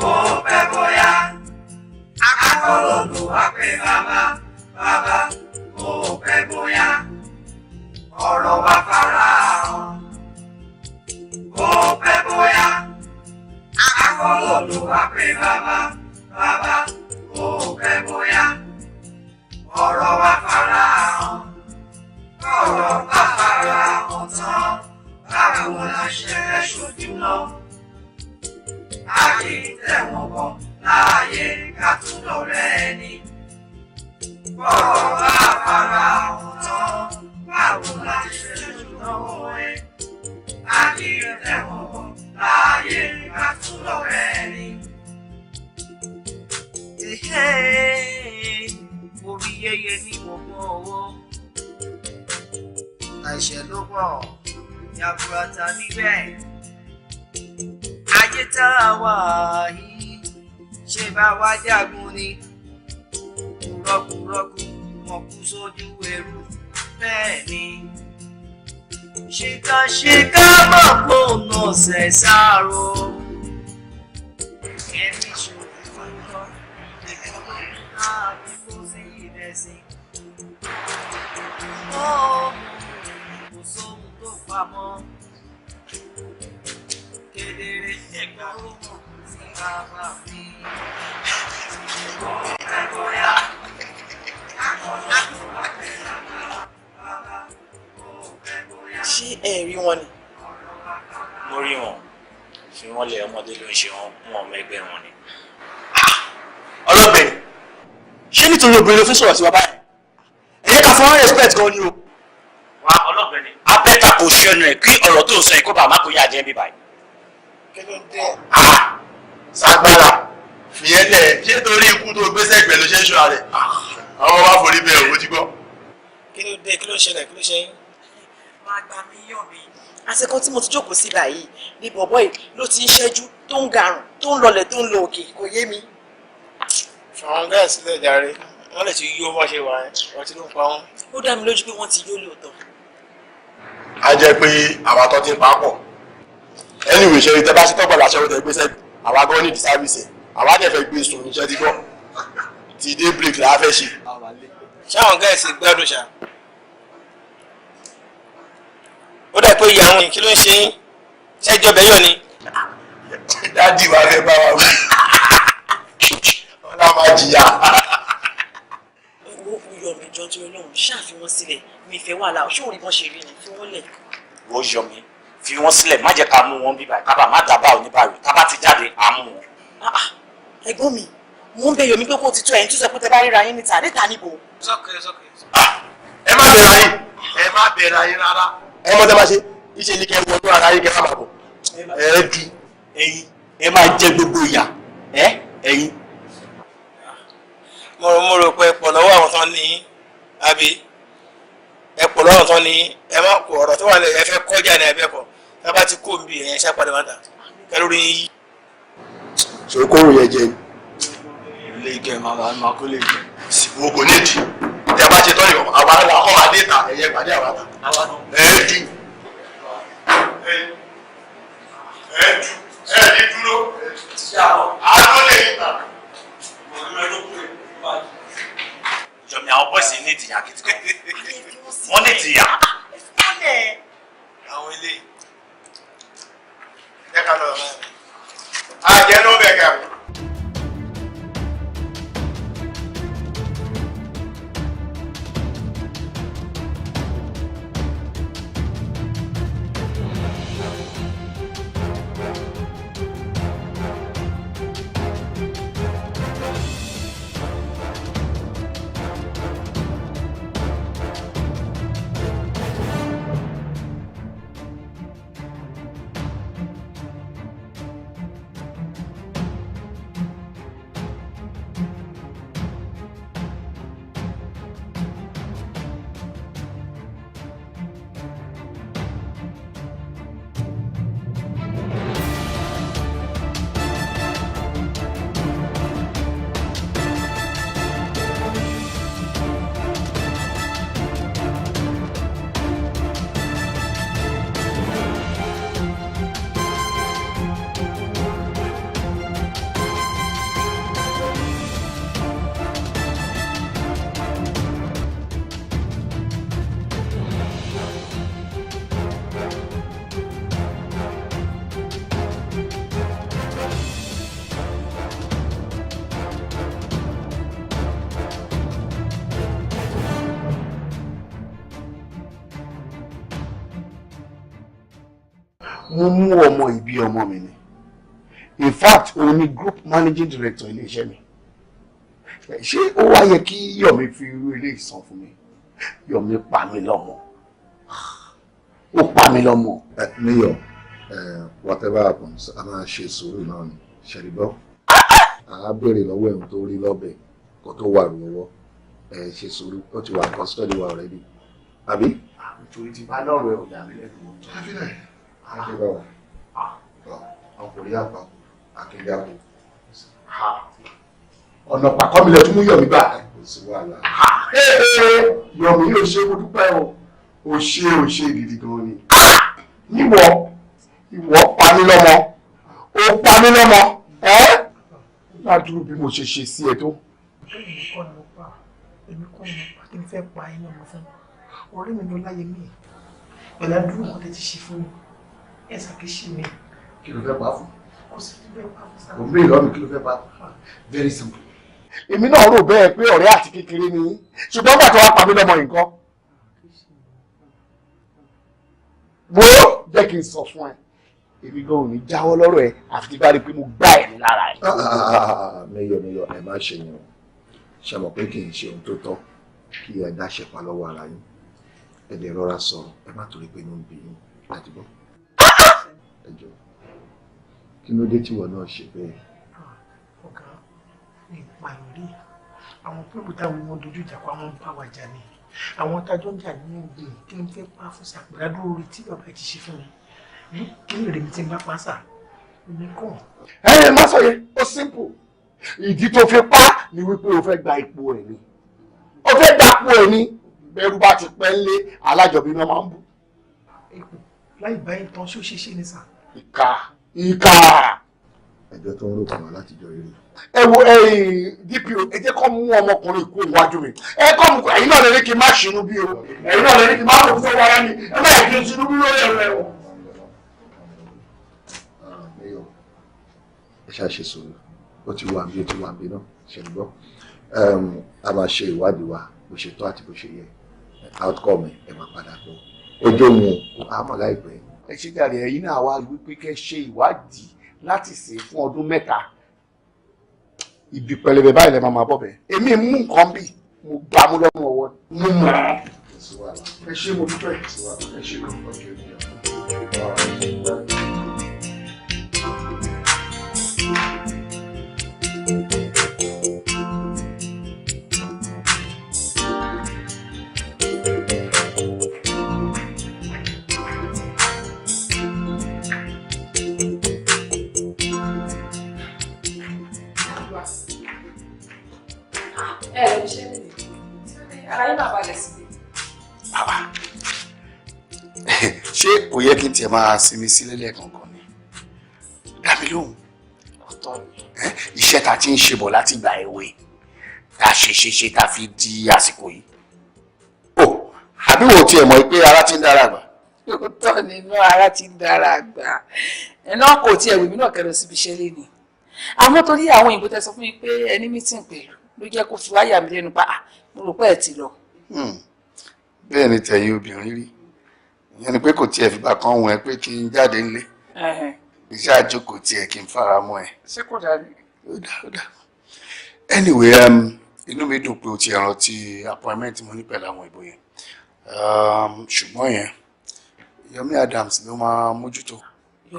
ó pẹ́ bóyá akọ́lọ́dún wá pé bàbá bàbá ó pẹ́ bóyá ọ̀rọ̀ wa fara hàn ó pẹ́ bóyá akọ́lọ́dún wá pé bàbá bàbá ó pẹ́ bóyá ọ̀rọ̀ wa fara hàn ọ̀rọ̀ bá fara hàn tán báwo la ṣe fẹ́ ṣojú lọ a kì í tẹ̀wọ̀n bọ̀ láàyè ká tún lọ́rẹ́ ẹni ọ̀rọ̀ bá fara hàn tán báwo la ṣe fẹ́ ṣojú lọ́wọ́ ẹ a kì í tẹ̀wọ̀n bọ̀ láàyè ká tún lọ́rẹ́ ẹni. Orí yẹyẹ ní gbogbo owó àìṣẹ́ ló pọ̀ yàgùràtà níbẹ̀ ayé tá a wà yìí ṣe bá wá jagun ni kúrọ́kúrọ́kú wọn kú sójú ẹrú bẹ́ẹ̀ ni ṣìkàṣìkà mọ̀ pé òun náà ṣẹ̀ sáàrò ẹni ṣòro fọ́nà ìkọ́lọ́ àbíkó sí ìrẹsì. Kò sóhun tó pamọ́ kedere ẹgbẹ́ òun sí bàbá mi. Ṣé ẹ rí wọn ni? Mo rí wọn fi wọn lé ọmọdé ló ń ṣe wọn ọmọ ẹgbẹ́ wọn ni. Ọlọ́bẹ̀ ṣé nítorí obìnrin ló fi sọ̀rọ̀ sí wa báyìí? Ẹ̀yẹ́ ká fún wọn respect gan ni o. Wá ọlọ́bẹ̀ ni abẹ́ta kò ṣẹnu ẹ̀ kí ọ̀rọ̀ tó ń sọ yìí kó bàá má kó yá jẹ́ bí báyìí. Kí ló dé? Sagbara fìyẹn lẹ̀ ṣé torí ikú tó gbé sẹ́gbẹ̀ẹ́ ló ṣe ń ṣọ́ rẹ̀? Àwọn bá forí bẹ́ẹ̀ owó ti gbọ́. Kí ló dé? Kí ló ṣẹlẹ̀? Kí ló ṣe yín? Máa gbà mí yọ̀ mí. Àsìkò tí mo ti jókòó sí báyìí ni bọ̀bọ́ yìí ló ti ń ṣẹ́jú tó ń garùn tó ń lọlẹ̀ tó ń lọ òkè kò yé mi. Fàwọn gáà sílẹ̀ jàre, wọ́n lè ti yó bọ́ ṣe wà ẹ́, wọ́n ti ló ń pa wọ́n. Ó dá mi lójú pé wọ́n ti yó lóòótọ́. A jẹ́ pé àwa tó ti ń pa pọ̀. Anyway ṣe tẹ́ bá ṣe tọ́gbọ̀n láṣẹ ó tẹ gbé sẹ́gbẹ̀. Àwa gan ní ìdísáfìsì. Àwa dẹ̀ fẹ́ gbé sùn níṣẹ́ tí gbọ́. Ti dé break là á fẹ́ ṣe. Ṣáwọn gáà sì gbádùn ṣá. Ó dà pé ìyá wọn kí ló ń ṣe yín? Ṣẹ́jọ́ bẹ́yọ̀ ni. Dádì wa fẹ́ bá wa wí. Ọlá máa jìyà. Owó yọ mi jọ tí Ọlọ́run ṣàfihàn sílẹ̀ mi ìfẹ́ wà láà ṣé òun ìbọn ṣe rí ni fi wọ́n lẹ̀. Wọ́n yọ mi fi wọ́n sílẹ̀ má jẹ́ ká mú wọn bíbá kábà má dábàá oníbàárò kábà ti jáde àmú wọn. Ẹ̀gbọ́n mi mo ń bẹ Yomi pé kó ti tó ẹ̀yin tó sọ pé tẹ bá ríra yín níta níbo. Sọ́kè. Ẹ má bẹ̀rẹ̀ ayé. Ẹ má bẹ̀rẹ̀ ayé rárá. Ẹ mọ́ tẹ́ máa ṣe iṣẹ́ ní kẹ́ wọnú ara yín kẹ́ má bọ̀. Ẹ dù. Ẹ̀yin ẹ máa jẹ gbogbo ìyà ẹ̀yin. Mo rò pé ẹ̀pọ̀ lọ́wọ́ àwọn tán ní àbí ẹ̀pọ̀ lọ́wọ́ tán ní ẹ má kó ọ̀rọ̀ tó wà lẹ̀ ẹ fẹ́ kọjá ní ẹ̀bẹ̀ kọ̀ tá bá ti kó ń bì ẹ̀yẹn ṣàpàdé wọn dà kẹlórí yín. Ṣòkòrò yẹn jẹ ni. Ilé ìgẹ̀ máa kó lè jẹ. Wo kò ní ìdí. Tẹ́ bá ṣe tọ́ ìwọ̀n àwọn ará ọkọ̀ máa dé ìta ẹ̀yẹ pàdé àwọn àtà. Ẹ dù. Ẹ ní dúró. Àádọ́ lè yí ta. Jọ̀mí àwọn bọ́ọ̀sì ní ìtìyà kìtì. Wọ́n ní ìtìyà. Àwọn ilé jẹ́ ká lọ rẹ̀. Àjẹ́ ló bẹ̀ gà. mo mú ọmọ ìbí ọmọ mi ni. In fact, òun ni group managing director ilé-iṣẹ́ mi. Ṣé ó wá yẹ kí Yomi fi irú ilé ìsan fún mi? Yomi pa mí lọ́mọ. Ó pa mí lọ́mọ. Mayor, whatever happens, a máa ṣe sùúrù náà ni. Ṣẹ̀rí gbọ́? A béèrè lọ́wọ́ ẹ̀hún tó rí lọ́bẹ̀ kó tó wà lọ́wọ́. Ṣe sùúrù, ó ti wà custody wa already. Àbí? Nítorí ti bá lọ́rọ̀ ẹ̀ ọ̀dà mi lẹ́nu. Àfihàn. Àfihàn wa. Ọkùnrin àgbà. Akíndàbò. Ọ̀nà pàkọ́ mi lẹ tún mú Yomi gbà. Kò sí wàhálà. Yomi yóò ṣe mo dúpẹ́ o. O ṣe gidi gan ni. Ìwọ pa mí lọ́mọ. Ó pa mí lọ́mọ. Ládùúrú bí mo ṣe ṣe sí ẹ tó. Èmi kọ́ ni mo pa kí n fẹ́ pa iná ọmọ fún ọ̀rẹ́ mi ló láyé mi pẹ̀lú àdúrà kan tẹ́ ti ṣe fún mi ẹ̀ ṣàkíyèsí mi. Kí ló fẹ́ pa fún? Kò sí fẹ́ pa fún sáà. Òun béèrè lọ́nà kí ló fẹ́ pa fún? Very simple. Èmi náà rò bẹ́ẹ̀ pé ọ̀rẹ́ àti kékeré ni ṣùgbọ́n bàtà wa pa mí lọ́mọ nǹkan. Wo jẹ́ kí n sọ fún ẹ èmi gan ò ní jáwọ́ lọ́rọ̀ ẹ àfi tí bá rí i pé mo gbá ẹ̀ ní lára ẹ̀. Mayor ẹ má ṣe yẹn o ṣe mọ̀ pé kì í ṣe ohun tó tọ́ kí ẹ dá ṣẹ̀pá lọ́wọ́ ara yín ẹ dẹ̀ rọra sọ̀rọ̀ ẹ má torí pé inú ń bí yín láti gbọ́. Ẹ jọ kí ló dé tíwọ náà ṣe bẹ́ẹ̀. Ọ̀gá ní ìpààyàn rí àwọn pípù táwọn ọmọ dojú ìjà kó àwọn bá wa jà ní àwọn tájọ́ ń jà ní ẹgbẹ́ kí n fẹ́ pa fún sàpèjádó orí tí bàbá ti ṣe fún mi kí lè rí mi tí n bá pa sà èmi kàn. Má sọ yẹn ó simple ìdí tó fi pa ni wípé o fẹ́ gba ipò ẹ̀ ni o fẹ́ gba ipò ẹ̀ ni bẹ́rù bá ti pẹ́ lé alájọbí náà máa ń bù. ipò láì bá yín tán ṣó ṣe ṣe ní sà. ìkà ẹjọ́ tó ń rò kàn wá látijọ́ eré. ẹ wo DPO ẹ jẹ́ kó mú ọmọkùnrin kú iwájú mi ẹ kọ́ mu ẹ̀yin náà lè ní kí n má ṣinú bí o ẹ̀yin náà lè ní kí n má kó fẹ́ wáyá mi ẹ má yẹ kí n ṣinú bí lórí ẹ̀rọ ẹ̀ o. Mayor ẹ ṣáà ṣe sùúrù ó ti wà bí náà ṣe ń gbọ́ a máa ṣe ìwádìí wa bó ṣe tọ́ àti bó ṣe yẹ outcome ẹ máa padà gbọ́ ojú òun àmọ́ láìpẹ́. ẹ ṣe jàre ẹ̀yin náà wá wípé kẹ́ ṣe ìwádìí láti ṣe fún ọdún 3 ibi pẹlẹbẹ báyìí lẹ máa bọ̀ bẹ́ẹ̀ èmi mú nǹkan bí mo gbá mú lọ́mọ ọwọ́ mú mọ́ ẹ ṣe mo dúpẹ́ ẹ ṣe kọ́ ṣé kò yẹ kí n tiẹ̀ máa sinmi sílẹ̀ lẹ́ẹ̀kọ̀ọ̀kan ni dàbí lóhùn iṣẹ́ ta ti ń ṣe bọ̀ láti ìgbà èwe ta ṣe ta fi di àsìkò yìí o àbí wo tiẹ̀ mọ̀ pé ara ti ń dára àgbà. lóòótọ́ nínú ara ti ń dára àgbà ẹ̀nà kò tiẹ̀ wèmí náà kẹrọ síbi iṣẹ́ lé ni àmọ́ torí àwọn òyìnbó tẹ sọ fún mi pé ẹni mítìn pẹ̀lú ló jẹ́ kó fi wáyà mi lẹ́nu pa mo rò pé ẹ̀ ti lọ. bẹ́ẹ̀ ni tẹ̀yìn obìnrin rí ìyẹn ni pé kò tiẹ̀ fìgbà kan wọ̀n ẹ́ pé kí n jáde ńlé iṣẹ́ àjókòó tiẹ̀ kí n fara mọ́ ẹ. ṣé kò dáa ni. ó dá anyway inú mi dùn pé o ti rántí appointment mo ní pẹ̀lú àwọn ìbò yẹn ṣùgbọ́n yẹn Yomi Adams ló máa mójútó.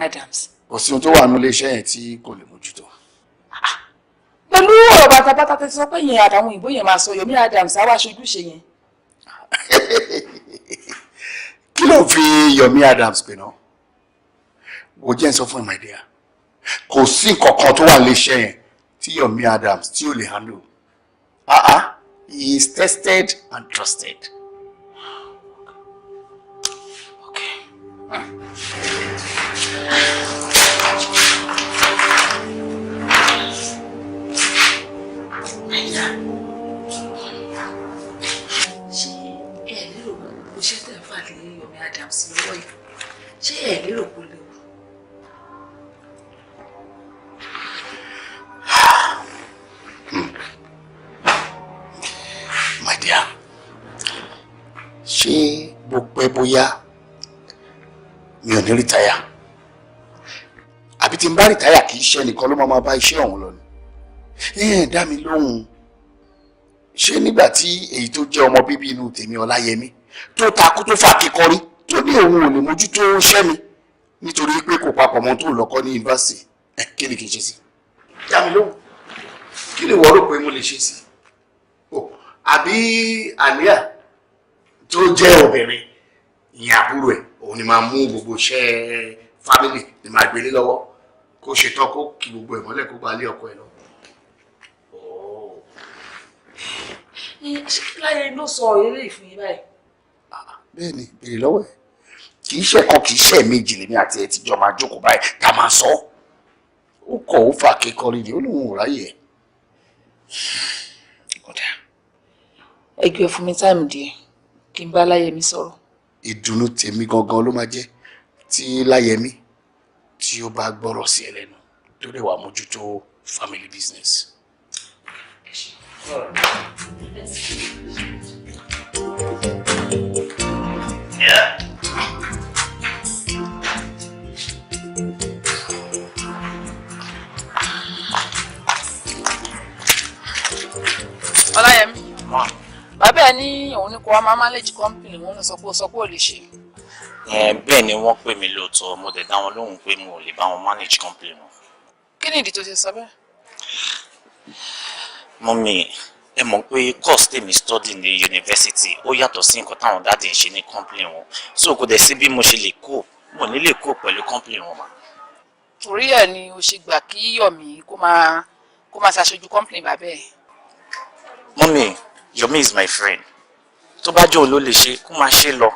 Adams. kò sí ohun tó wà nílé iṣẹ́ yẹn tí kò lè mójútó. pẹ̀lú ọ̀rọ̀ bàtàbàtà tẹ sọ pé yẹn àtàwọn òyìnbó yẹn máa sọ Yomi Adams á wá ṣojúṣe yẹn. kí ló fi Yomi Adams pè náà wò jẹ́ ń sọ fún ẹ my dear kò sí nǹkan kan tó wà nílé iṣẹ́ yẹn tí Yomi Adams tí ò lè handle he is tested and trusted. Adams lọ́wọ́ yìí ṣé ẹ̀ lérò kó léwu. My dear ṣé bó pẹ́ bóyá mi ò ní rìtáyà àfi tí n bá rìtáyà kì í ṣe nìkan ló máa bá iṣẹ́ ọ̀hún lọ ni. Dá mi lóhùn, ṣé nígbà tí èyí tó jẹ́ ọmọ bíbí inú tèmi Ọláyẹmí tó takú tó fà kíkọrí tó ní òun ò lè mójútó iṣẹ́ mi nítorí pé kò papọ̀ mọ́ tó lọ́kọ́ ní yunifásitì, kí ni kì í ṣe sí? Dá mi lóhùn, kí ni wọ́n rò pé mo lè ṣe sí? Àbí àníyà tó jẹ́ obìnrin ìyẹn àbúrò ẹ̀ òun ni máa mú gbogbo iṣẹ́ fámìlì ni máa gbélé lọ́wọ́ kó ṣetán kó kí gbogbo ẹ̀ mọ́lẹ̀ kó gba lé ọkọ ẹ̀ lọ. Ṣé láyé ló sọ eré ìfún yín báyìí? Bẹ́ẹ̀ ni, béèrè lọ́wọ́ ẹ̀. Kì í ṣe kan kì í ṣe méjì lèmi àti ẹ̀ tíjọ máa jókòó báyìí ká máa sọ. Ó kọ̀ ó fà kékọ́rí ni ó lóun ò ráyè ẹ̀. Ẹgbẹ́ fún mi táìmù díẹ̀ kí n bá Láyẹmí sọ̀rọ̀. Ìdùnnú tèmi gangan ló máa jẹ́ tí Láyẹmí tí ó bá gbọ́rọ̀ sí ẹ lẹ́nu tó lè wà mójútó family business. Ọláyẹmí, bàbá ẹ ní òun ní kó wá máa manage company wọn lọ sọ pé ó lè ṣe. Bẹ́ẹ̀ ni wọ́n pè mí lóòótọ́, mo dẹ̀ dá wọn lóhùn pé mo ò lè bá wọn manage company wọn. Kí ni ìdí tó ṣe sọ bẹ́ẹ̀? Mọ́mí, ẹ mọ̀ pé course tèmi study ní yunifásitì ó yàtọ̀ sí nǹkan táwọn dáàdì ń ṣe ní company wọn, so kò dẹ̀ sí bí mo ṣe lè kó mo ní lè kó pẹ̀lú company wọn mà. Torí ẹ̀ ni o ṣe gbà kí Yọ̀mí kó máa ṣaṣojú company bàbá ẹ̀. Mọ́mí, Yomi is my friend. Tó bá jẹ́ òun ló lè ṣe kó máa ṣe lọ.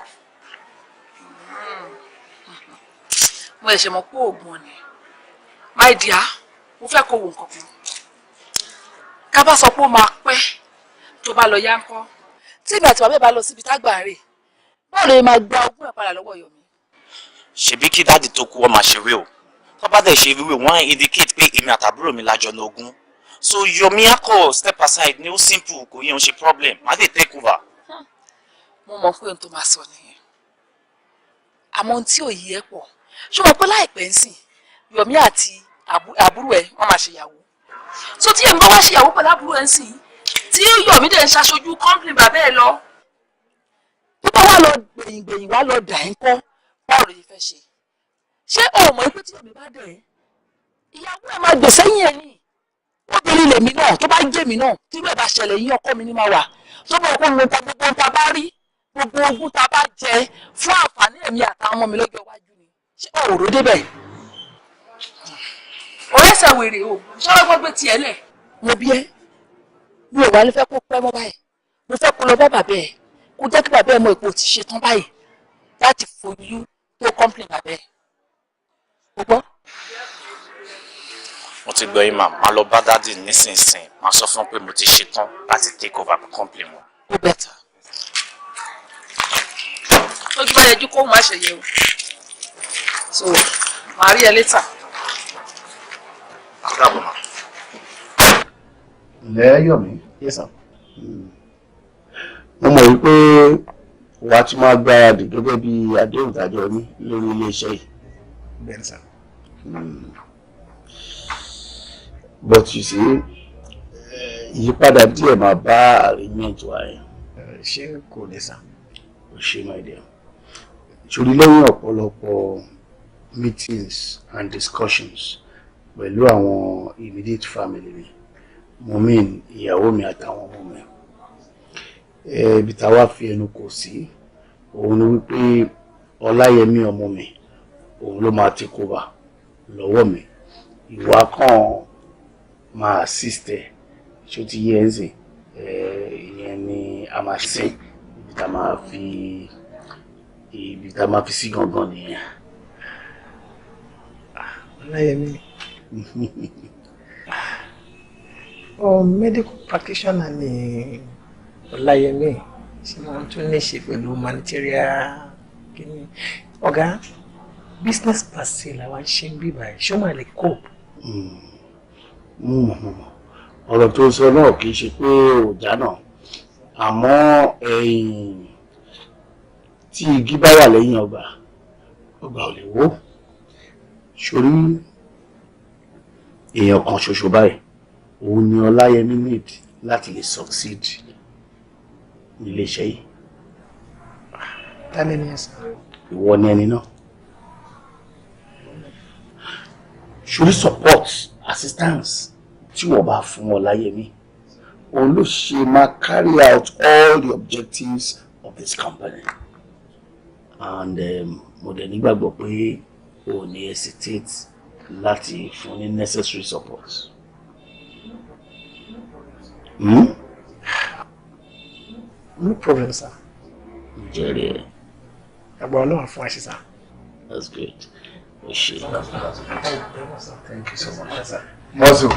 Mo ẹ̀ṣẹ̀ mọ̀ pé oògùn ni. My dear, mo fẹ́ kó wo nǹkan kan. Ká bá sọ pé ó máa pẹ́ tó bá lọ yá ńkọ́. Tí ìgbà tí bàbá ẹ̀ bá lọ síbi tágbà rè, báwo lè máa gba ogún ẹ̀ padà lọ́wọ́ Yomi? Ṣebí kí dáàdì tó kú wọ́n máa ṣe rí o. Tó bá dẹ̀ ṣe rí o, wọ́n á indicate pé èmi àtàbúrò mi lájọ ní ogún. So Yomi akọ step aside ni ó simple kò yẹn ṣe problem. Má dé take over. Mo mọ̀ pé ohun tó máa sọ nìyẹn. Àmọ́ ohun tí ò yí ẹ pọ̀. Ṣé o mọ̀ pé láìpẹ́ ń sìn Yomi àti àbúrò ẹ̀ wọ́n máa ṣèyàwó? So tí èmi bá wá ṣèyàwó pẹ̀lú àbúrò ẹ̀ ń sìn tí Yomi dẹ̀ ń ṣaṣojú company bàbá ẹ̀ lọ. Tó bá wà lọ gbẹ̀yìn wá lọ dà ń kọ́ báwo ló yẹ fẹ́ ṣe? Ṣé o mọ̀ pé tí Yomi bá dẹ̀ ìyàwó ẹ̀ máa gbè sẹ́yìn ẹ̀ ni? Obìnrin lèmi náà tó bá jẹ́ mi náà tí bẹ́ẹ̀ bá ṣẹlẹ̀ yín ọkọ mi ní máa wà tó bá ọkọ mi gbogbo ta bá rí gbogbo ogún ta bá jẹ fún àǹfààní ẹ̀mí àtàwọn ọmọ mi lọ́jọ́ iwájú ni ṣé òòró débẹ̀. Ọ̀rẹ́sẹ̀ wèrè o ṣọ́rọ́ gbọ́gbé tiẹ̀ lẹ̀. Mo bí ẹ́ mi ò wá ní fẹ́ kó pẹ́ mọ́ báyìí mo fẹ́ kó lọ bá bàbá ẹ̀ kó jẹ́ kí bàbá ẹ̀ mọ ipò ti ṣe tán báyìí láti fojú tó complain bàbá ẹ̀. O gbọ́? Mo ti gbọ́ yín mà, máa lọ bá dáàdì nísinsìnyí, máa sọ fún pé mo ti ṣetán láti take over company wọn. Ó bẹ̀tà. Ojú bá yẹjú kó má ṣe yẹ o. So, màá rí ẹ later. Àdàbọ̀ mà. Ilẹ̀ Yomi. Yes sir. Mo mọ̀ wípé wà á tún máa gbáradì gẹ́gẹ́ bí àdéhùn tàjọ ní lórí iléeṣẹ́ yìí. Bẹ́ẹ̀ni sir. But you see, ìyípadà díẹ̀ máa bá arrangement wa yẹn. Ṣé kò lè sà? Ó ṣe my dear. Ṣòrí lẹ́yìn ọ̀pọ̀lọpọ̀ meetings and discussions pẹ̀lú àwọn immediate family mi, mo mean ìyàwó mi àtàwọn ọmọ mi. Ibi tá wá fi ẹnu kò sí, òun ni wípé Ọláyẹmí ọmọ mi, òun ló máa take over lọ́wọ́ mi. Ìwà kan máa assist ẹ ṣó ti yẹ ẹ́ sìn ìyẹn ni a máa ṣe ibi tá máa fi sí gangan nìyẹn. Ọláyẹmí medical practitioner ni Ọláyẹmí ṣé wọ́n tún ní ṣe pẹ̀lú managerial kìíní ọ̀gá business per se làwọn ṣe ń bíbá ẹ̀ ṣó máa lè cope. Ọ̀rọ̀ tó sọ náà kì í ṣe pé òjá náà àmọ́ tí igi bá wà lẹ́yìn ọgbà ò lè wó. Ṣorí èèyàn kan ṣoṣo báyìí òun ni Ọláyẹmí need láti lè succeed nílé iṣẹ́ yìí. Tani ni ẹ sá? Ìwọ ni ẹni náà. Ṣorí support assistance tí wọ́n bá fún Ọláyẹmí òun ló ṣe máa carry out all the objectives of this company. And mo dẹ̀ nígbàgbọ́ pé o ní hesitate láti fún ní necessary support. No problem, sir. Jerry. Sir. That's good. Thank you so much, sir. Muscle.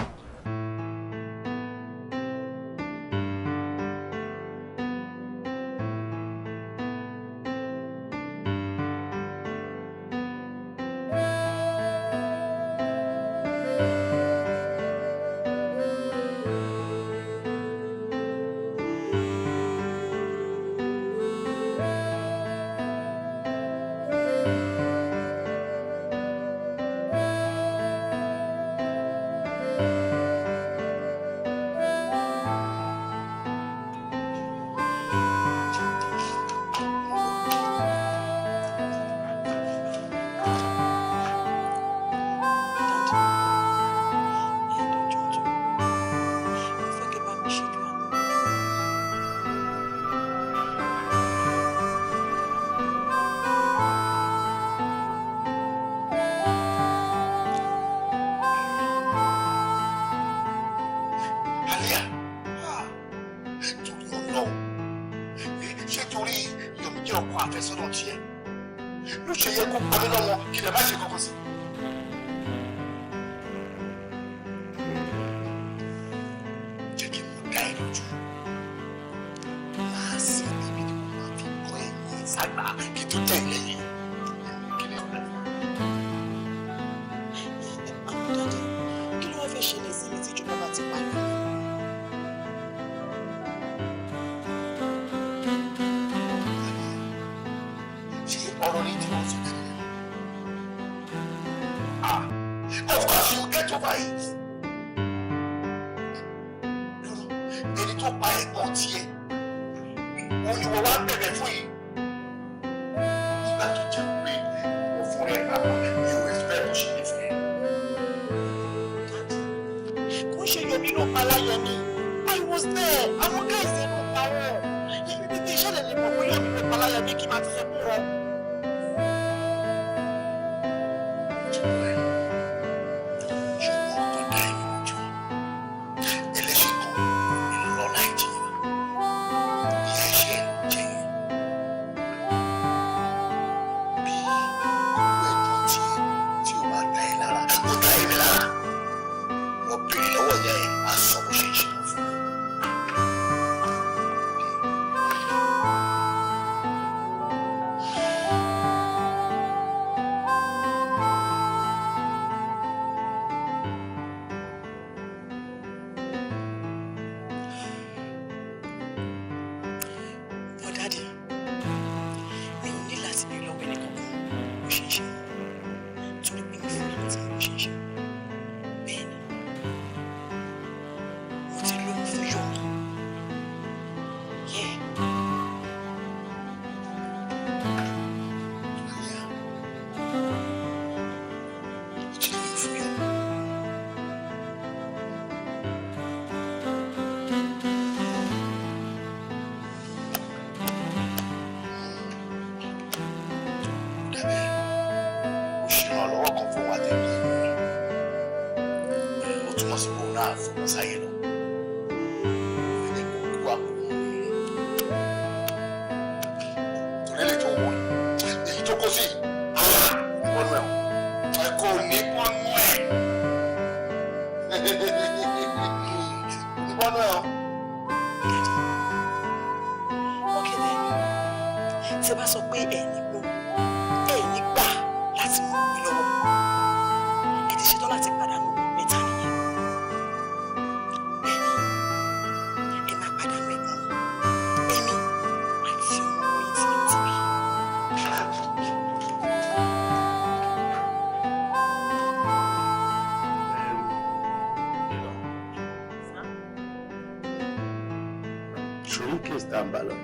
ṣòro case tá a bá lọ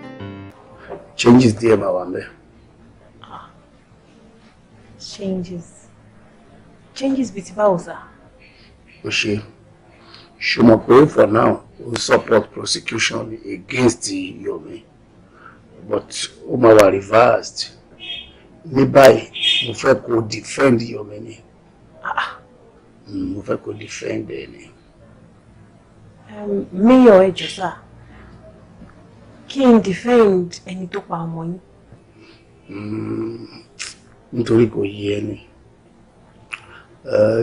changes díẹ̀ máa wà ńbẹ̀. changes bíi ti báwo sá. ó ṣe ṣùgbọ́n pé for now we support prosecution against Yomi but ó máa wà reversed ní báyìí mo fẹ́ kó defend Yomi ni mo fẹ́ kó defend ẹ ni. Mayor ẹjọ́ sá kí n defend ẹni tó pa ọmọ yín. Nítorí kò yé ẹni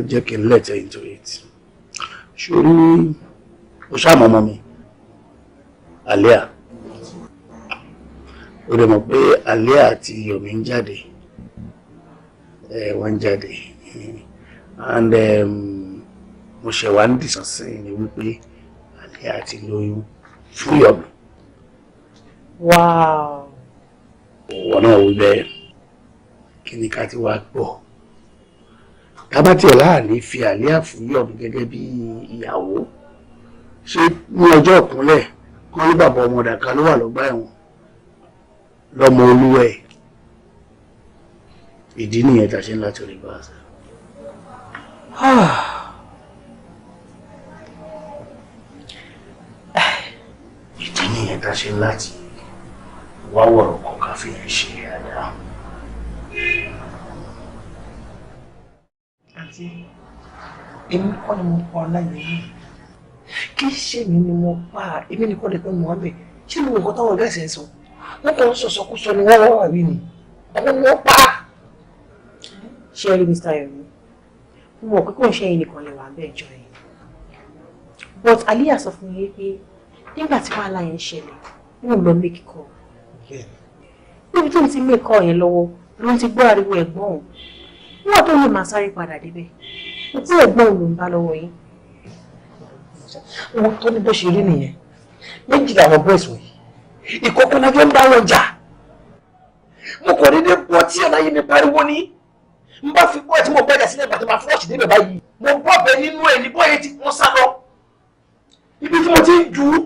jẹ́ kí n let her into it. Ṣorí o ṣáà mọ̀ ọmọ mi Alia o dẹ̀ mọ̀ pé Alia àti Yomi ń jáde wọ́n ń jáde and mo ṣe wá ní dìsọ́sìn ni wípé Alia àti lóyún fún Yomi. Wow. Wọ́n náà wí bẹ́ẹ̀ kí ni ká ti wá gbọ́ tábàtì ẹ̀ láàrin fi Alia fún Yomi gẹ́gẹ́ bí ìyàwó ṣé ní ọjọ́ ìkúnlẹ̀ kan ní bàbá ọmọ dàkà ló wà lọ́gbà ẹ̀wọ̀n lọ́mọ olúwa ẹ̀ ìdí nìyẹn tá a ṣe ń láti rí bá a sá. ìdí nìyẹn tá a ṣe ń láti wá wọ̀rọ̀ kan ká fi yẹn ṣe àdá. àti èmi kọ́ ni mo pa aláìní yìí kì í ṣe èmi ni mo pa èmi nìkan lè pẹ́ mọ́ ọ́bẹ̀ ṣé mo nǹkan táwọn ọ̀gá ẹ̀sẹ̀ ń sọ wọ́n kàn ń sọ̀sọ̀kúsọ ni wọ́n wà wí ni àwọn ni wọ́n pa. ṣé ẹ rí Mr. Yomi mo mọ̀ pé kò ń ṣe ẹ̀yin nìkan lè wà bẹ́ẹ̀ jọ yẹn but Alia sọ fún mi pé nígbà tí wàhálà yẹn ṣẹlẹ̀ wọ́n lọ make call níbi tó ń ti make call yẹn lọ́wọ́ ló ń ti gbọ́ ariwo ẹ̀gbọ́n òun níwọ̀n tó lè máa sáré padà débẹ̀ òkú ẹ̀gbọ́n òun ló ń bá lọ́wọ́ yín. wọn tó ní bó ṣe rí nìyẹn méjì làwọn boys wọ̀nyí ìkọ̀kọ̀ náà jọ ń bá wọn jà mo kàn dédé gbọ́ tí àlàyé mi pariwo ní n bá fi gbọ́ tí mo gbẹ́jà sílẹ̀ bàtà máa fọ́ọ̀ṣì débẹ̀ báyìí mo bọ́ bẹ nínú ẹ̀ ní bóyá tí wọ́n sá lọ ibi tí mo ti ń jù ú.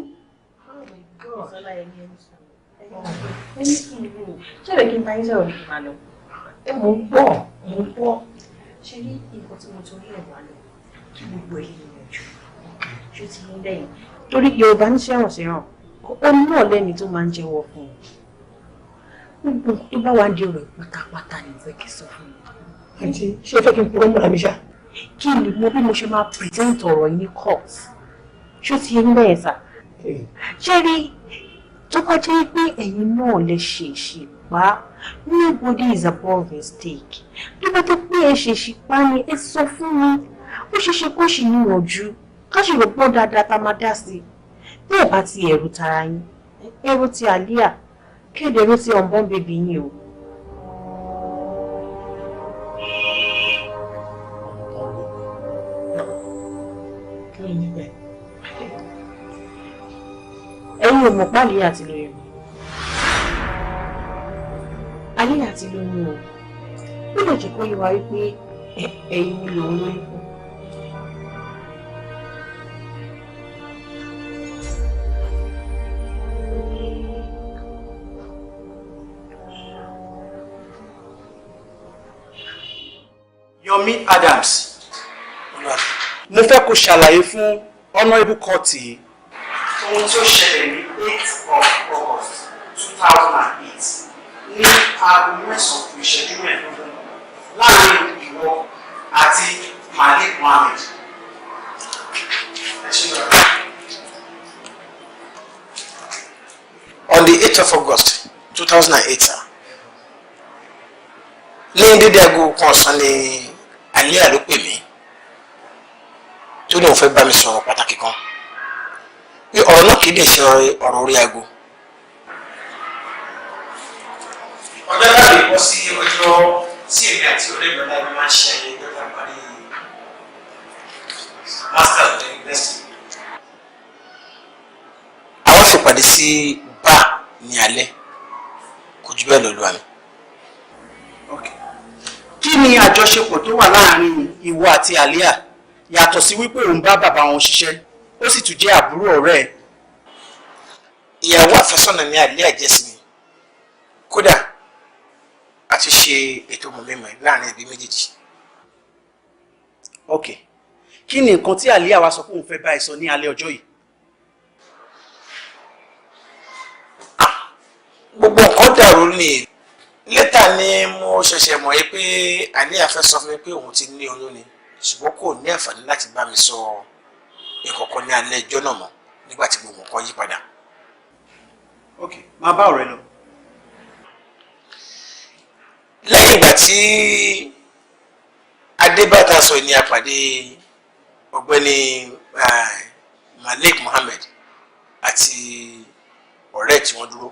ṣé ẹ kí n bá yín sọ̀rọ̀ nípa lọ. mo ń gbọ́. ṣe rí nǹkan tí mo torí ẹ̀ wá lọ kí gbogbo ẹ̀ lè yanjú ṣó ti ń lẹ́yìn torí Yorùbá ní ṣẹ̀rànṣẹ̀ràn ó náà lẹ́ni tó máa ń jẹ́wọ́ fún un gbogbo tó bá wà ń di ọ̀rọ̀ pátápátá ni ìfẹ́ kí sọ fún mi. àǹtí ṣé ẹ fẹ́ kí n purọ́ mọ́ra mi ṣá. kí n lè mọ bí mo ṣe máa present ọ̀rọ̀ yìí ní court ṣó ti ń lẹ́yìn sà. ṣé rí tó bá jẹ́ pé ẹ̀yin náà lè ṣèṣì pa nobody is above mistake tó bá jẹ́ pé ẹ ṣèṣì pa ni ẹ sọ fún mi ó ṣeéṣe kó ṣì níyànjú ká ṣe rò pọ́ dáadáa tá a máa dá sí i bí ẹ bá ti ẹ̀rù tara yín ẹ̀rù ti Alia kéde ẹ̀rù ti unborn baby yín o. ẹ̀yin ò mọ̀ pé Alia ti lóyún Alia ti lóyún o ó lè jẹ́ kó yé wa wípé ẹ̀yin ni lòun lóyún fún. Yomi Adams mo fẹ́ kó ṣàlàyé fún honourable court yìí ohun tí ó ṣẹlẹ̀ ní 8 of August 2008 ní aago mẹ́sàn-án ìṣẹ́jú mẹ́ẹ̀ẹ́dógún láàrin ìwọ àti Malik Mohammed. On the 8th of August 2008 ní dédé aago kan ọ̀sán ni Alia ló pè mí tó lóun fẹ́ bá mi sọ̀rọ̀ pàtàkì kan pé ọ̀rọ̀ náà kìí dẹ̀ ṣe ọ̀rọ̀ orí aago. ọjọ́ láti bọ́ sí ọjọ́ tí èmi àti ọ̀rẹ́gbọ̀n náà máa ń ṣe ayẹyẹ gbọ́dọ̀ parí master of the university. àwọn sì pàdé sí bá ní alẹ́ kò jù bẹ́ẹ̀ lọ lù àmì. kí ni àjọṣepọ̀ tó wà láàrin ìwọ àti Alia yàtọ̀ sí wípé òun bá bàbá wọn ṣiṣẹ́ ó sì tún jẹ́ àbúrò ọ̀rẹ́ ẹ̀. ìyàwó àfẹ́sọ́nà ní alẹ́ àjẹsí mi kódà a ti ṣe ètò mọ̀mẹ́mọ̀ láàrin ẹbí méjèèjì. ok kí ni nǹkan tí àlíyà wa sọ pé òun fẹ́ bá ẹ sọ ní alẹ́ ọjọ́ yìí. gbogbo nǹkan dàrú ni lẹ́tà ni mo ṣẹ̀ṣẹ̀ mọ̀ yí pé àlíyà fẹ́ sọ fún mi pé òun ti ní oyún ni ṣùgbọ́n kò ní àǹfààní láti bá mi sọ ìkọ̀kọ̀ ní alẹ́ ẹjọ́ náà mọ́ nígbà tí gbogbo nǹkan yí padà. ok máa bá ọ̀rẹ́ lọ. lẹ́yìn ìgbà tí adébàtà sọ ní àpàdé ọ̀gbẹ́ni Malik Mohammed àti ọ̀rẹ́ tí wọ́n dúró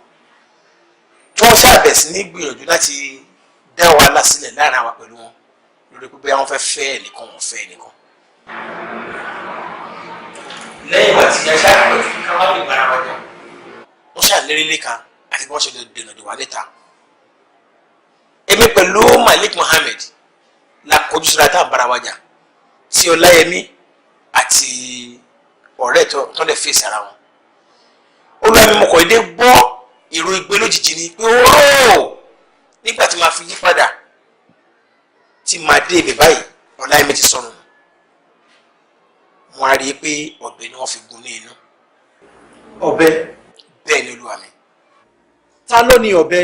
tí wọ́n ṣàbẹ̀ sí ní gbìyànjú láti dá wàhálà sílẹ̀ láàrin àwa pẹ̀lú wọn lórí pé wọ́n fẹ́ fẹ́ ẹnìkan wọ́n fẹ́ ẹnìkan. lẹ́yìn ìgbà tí yàtọ̀ àpọ̀jù ká wá lè bára wájà wọ́n ṣàlérí lẹ́ka àti bí wọ́n ṣe lè dènà dè wá níta. èmi pẹ̀lú Malik Mohammed la kojú síra tá à ń bára wájà tí Ọláyẹmí àti ọ̀rẹ́ tó lè fèsì ara wọn. olùwàmí mo kọ̀ dédé gbọ́ ìró igbe lójijì ni pé ooo nígbà tí màá fi yí padà tí màá dé ibẹ̀ báyìí Ọláyẹmí ti sọnù wọn á rí i pé ọ̀bẹ ni wọ́n fi gún ní inú. ọ̀bẹ. bẹ́ẹ̀ ni olúwa mi. ta ló ní ọ̀bẹ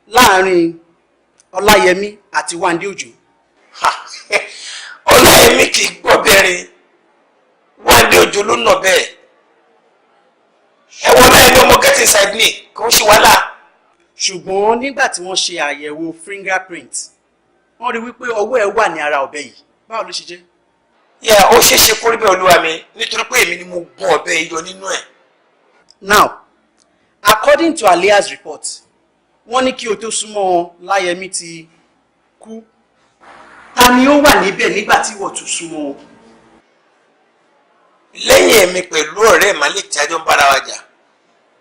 láàrin Ọláyẹmí àti Wándé Òjó. Ọláyẹmí kì í gbọ́ bẹ́ẹ̀rin Wándé Òjó ló nà bẹ́ẹ̀. ẹ wọ́n Ọláyẹmí ọmọ get inside me kò ń ṣe wàhálà. ṣùgbọ́n nígbà tí wọ́n ṣe àyẹ̀wò fingerprint wọ́n rí wípé ọwọ́ ẹ̀ wà ní ara ọ̀bẹ yìí báwo ló ṣe jẹ́. ó ṣeé ṣe kó rí bẹ́ẹ̀ olúwa mi nítorí pé èmi ni mo gún ọ̀bẹ yìí yọ nínú ẹ̀. now according to Alia's report wọ́n ní kí o tó súnmọ́ Láyẹmí ti kú. ta ni ó wà níbẹ̀ nígbà tí wọ́n tún súnmọ́ o. lẹ́yìn èmi pẹ̀lú ọ̀rẹ́ Malik tí a jọ ń bára wa jà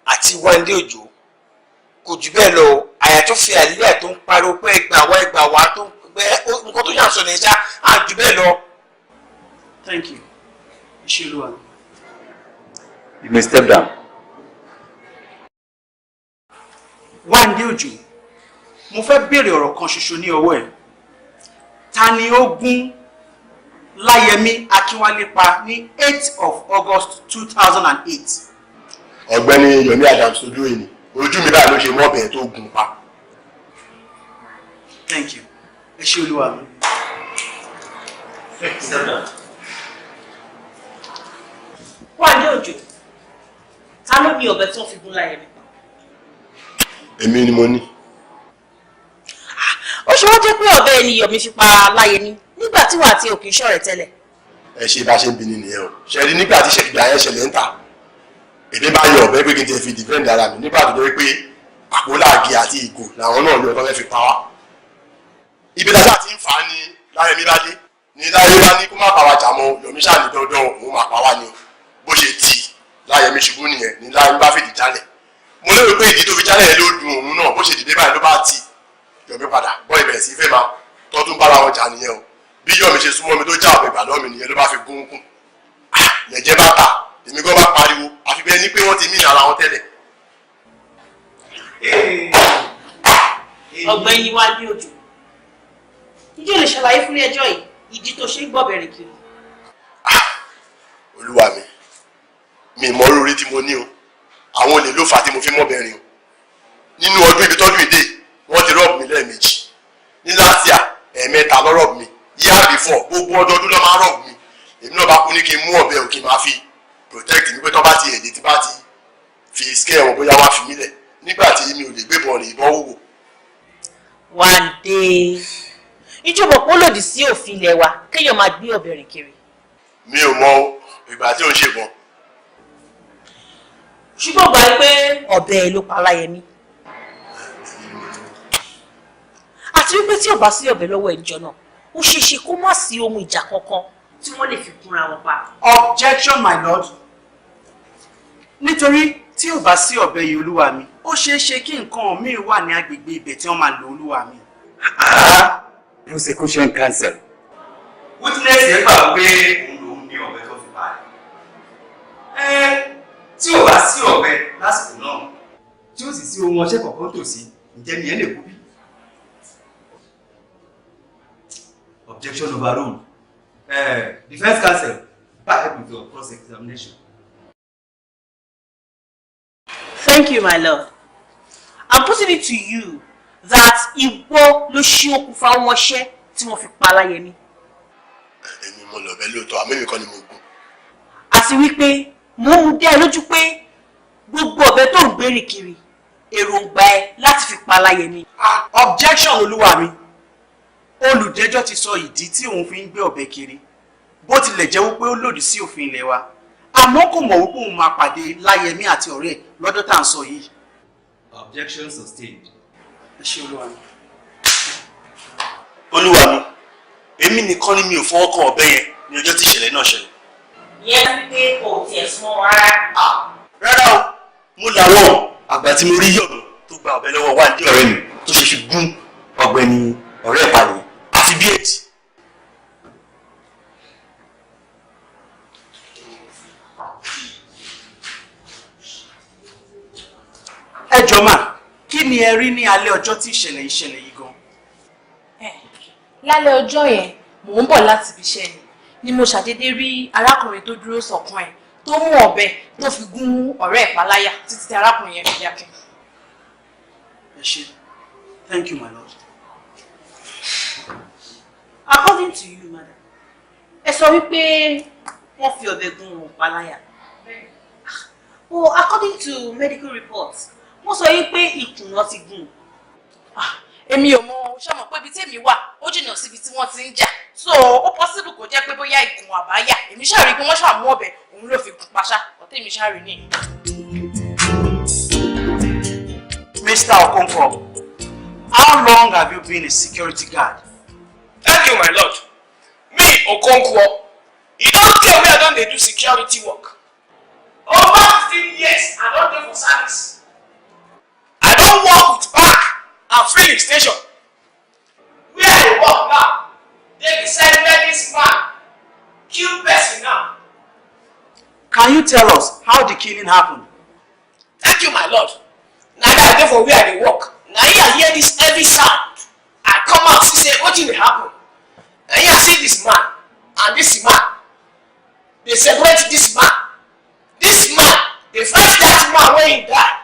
àti Wándé Òjó kò jù bẹ́ẹ̀ lọ àyà tó fi Àlíyà tó ń pariwo pé ẹgbà wá tó ń pẹ́ nǹkan tó yàn sọ ní ìjà á jù bẹ́ẹ̀ lọ. thank you ìṣèlú. You may step down. Wándé Òjó mo fẹ́ béèrè ọ̀rọ̀ kan ṣoṣo ní ọwọ́ ẹ̀ ta ni ó gún Láyẹmí Akínwálé pa ní 8th of August 2008. ọ̀gbẹ́ni Yomi Adams ojú ẹni ojú mi báyìí ló ṣe mọ́bẹ̀ tó gún pa. thank you ẹ ṣé olúwa mi. Wándé Òjó ta ló ní ọ̀bẹ tí wọ́n fi gún Láyẹmí pa. èmi ni mo ní. ó ṣe wọ́n jẹ́ pé ọ̀bẹ ni Yomi fi pa Láyẹmí nígbà tí wàá ti òkè iṣọ́ rẹ̀ tẹ́lẹ̀. ẹ ṣe bá ṣe ń bi ni nìyẹn o ṣẹlí nígbà tí ṣèkìgbà yẹn ṣẹlẹ̀ ń ta èmi bá yọ ọ̀bẹ pé kí n tẹ fi defend ara mi nígbà tó jẹ́ pé àpò láàgì àti ìgò làwọn náà yọ ọ̀tọ́ fẹ́ fi pa wá. ibi tá a ti ń fà á ni Láyẹmí bá dé ni Láyẹmí bá ní kó má bá wa jà mọ́ Yomi ṣáà ní dandan òun máa pa wá ni o bó ṣe ti Láyẹmí ṣubú nìyẹn ni Láyẹmí bá fìdí jálẹ̀ mo lérò pé ìdí tó fi jálẹ̀ ló dùn òun náà bó ṣe dìde báyìí ló bá ti Yomi padà bọ́ ìbẹ̀rẹ̀ sí fẹ́ máa tọ́tún bára wọn jà nìyẹn o bí Yomi ṣe súnmọ́ mi tó já ọ̀bẹ ìgbà lọ́mì nìyẹn ló bá fi gún kún lẹ̀jẹ̀ bá ta èmi gan bá pariwo àfi bẹ́ẹ̀ ni pé wọ́n ti mí ara wọn tẹ́lẹ̀. ọ̀gbẹ́ni Wándé Òjó ìjọ lè ṣàlàyé fún ẹjọ́ yìí ìdí tó ṣe ń gbọ́ bẹ̀rẹ̀ kiri. olúwa mi mọ orí tí mo ní o àwọn olè ló fà á tí mo fi mọ́ bẹ̀rin o nínú ọdún ibi tọ́jú ìdè wọ́n ti rọ́ọ̀bù mi lẹ́ẹ̀mejì ní láṣìá ẹ̀ẹ̀mẹ́ta lọ́rọ̀bù mi yíyá before gbogbo ọdọọdún lọ́ máa rọ́ọ̀bù mi èmi náà bá kú ní kí n mú ọ̀bẹ ò kí n máa fi protect mi pé tọ́ bá ti èdè tí bá ti fi scare wọn bóyá wá fi mí lẹ̀ nígbà tí mi ò lè gbébọn rè ìbọn wúwo. Wándé ìjọba kó lòdì sí òfin ilé wa kéèyàn máa gbé ọ̀bẹ rìn kiri. mi ò mọ ìgbà tí ò ń ṣèbọn. ṣùgbọ́n gbà pé ọ̀bẹ ló pa Láyẹmí àti wípé tí ò bá sí ọ̀bẹ lọ́wọ́ ìjọ náà ó ṣeé ṣe kó má sí ohun ìjà kankan tí wọ́n lè fi kúnra wọn pa. objection my lord nítorí tí ò bá sí ọ̀bẹ yìí olúwa mi ó ṣeé ṣe kí nǹkan míì wà ní agbègbè ibẹ̀ tí wọ́n máa lo olúwa mi. prosecution counsel. witness yẹn gbà pé òun lòún ní ọ̀bẹ tó fi pa ẹ́ tí ò bá sí ọ̀bẹ lásìkò náà tí ó sì sí ohun ọṣẹ́ kọ̀ọ̀kan tòsí ǹjẹ́ ni ẹ lè kú bí? Objection overruled. Defense counsel, back up with your cross-examination. Thank you, my lord. I'm putting it to you that ìwọ ló ṣí okùnfà ọmọṣẹ́ tí wọ́n fi pa Láyẹmí. Èmi mo lọ bẹ́ẹ̀ lóòótọ́, àmì mi kọ́ ni mo gún. Àti wípé mo mú dé lójú pé gbogbo ọ̀bẹ tó ń gbèrè kiri èròǹgbà ẹ láti fi pa Láyẹmí. Objection olúwa mi. Olùjẹ́jọ́ ti sọ ìdí tí òun fi ń gbé ọ̀bẹ kiri bó tilẹ̀ jẹ́ wípé ó lòdì sí òfin ilé wa àmọ́ kò mọ̀ wípé òun máa pàdé Láyẹmí àti ọ̀rẹ́ ẹ̀ lọ́dún tá à ń sọ yìí. Objection sustained. Ẹ ṣé olúwa mi. Olúwa mi, èmi nìkan ni mi ò fọwọ́ kan ọ̀bẹ yẹn ní ọjọ́ tí ìṣẹ̀lẹ̀ náà ṣẹlẹ̀. Yẹn wípé kò tiẹ̀ súnmọ́ rárá. Rárá o, mo làwọn àgbà tí mo rí yọ̀dọ̀ tó gba ọ̀bẹ lọ́wọ́ wá ní ọ̀rẹ́ mi tó ṣe fi gún ọ̀gbẹ́ni ọ̀rẹ́ ìpànìyàn àti bí èjì. Ẹ jọ̀ọ́ mà, kí ni ẹ rí ní alẹ́ ọjọ́ tí ìṣẹ̀lẹ̀ yìí gan? Lálẹ́ ọjọ́ yẹn mò ń bọ̀ láti ibi iṣẹ́ ni mo ṣàdédé rí arákùnrin tó dúró sọ̀kan ẹ̀ tó mú ọ̀bẹ tó fi gún ọ̀rẹ́ ẹ̀ páláyà títí tí arákùnrin yẹn fi dákẹ́. Ẹ ṣé. Thank you, my lord. According to you, madam, ẹ sọ wípé wọ́n fi ọ̀bẹ gún páláyà. Well, according to medical reports, wọ́n sọ yín pé ikùn wọn ti gún. Èmi ò mọ̀, ṣé mọ̀ pé ibi tí èmi wà ó jìnnà síbi tí wọ́n ti ń jà. So ó possible kó jẹ́ pé bóyá ikùn àbáyà. Èmi ṣáà rí pé wọ́n ṣáà mú ọ̀bẹ òun ló fi gún paṣá. Ọ̀tẹ̀ èmi ṣáà rí nìyí. Mr. Okonkwo, how long have you been a security guard? Thank you, my lord. Me, Okonkwo, you don't tell me I don't do security work. Over 15 years, I don't do for service. I don't work with bank and filling station. Where I work now, they decided that this man kill person now. Can you tell us how the killing happened? Thank you, my lord. Now that I go for where I work, now I hear this heavy sound. I come out to say, what will happen? Now I see this man and this man. They separate this man. This man, they fight that man when he died.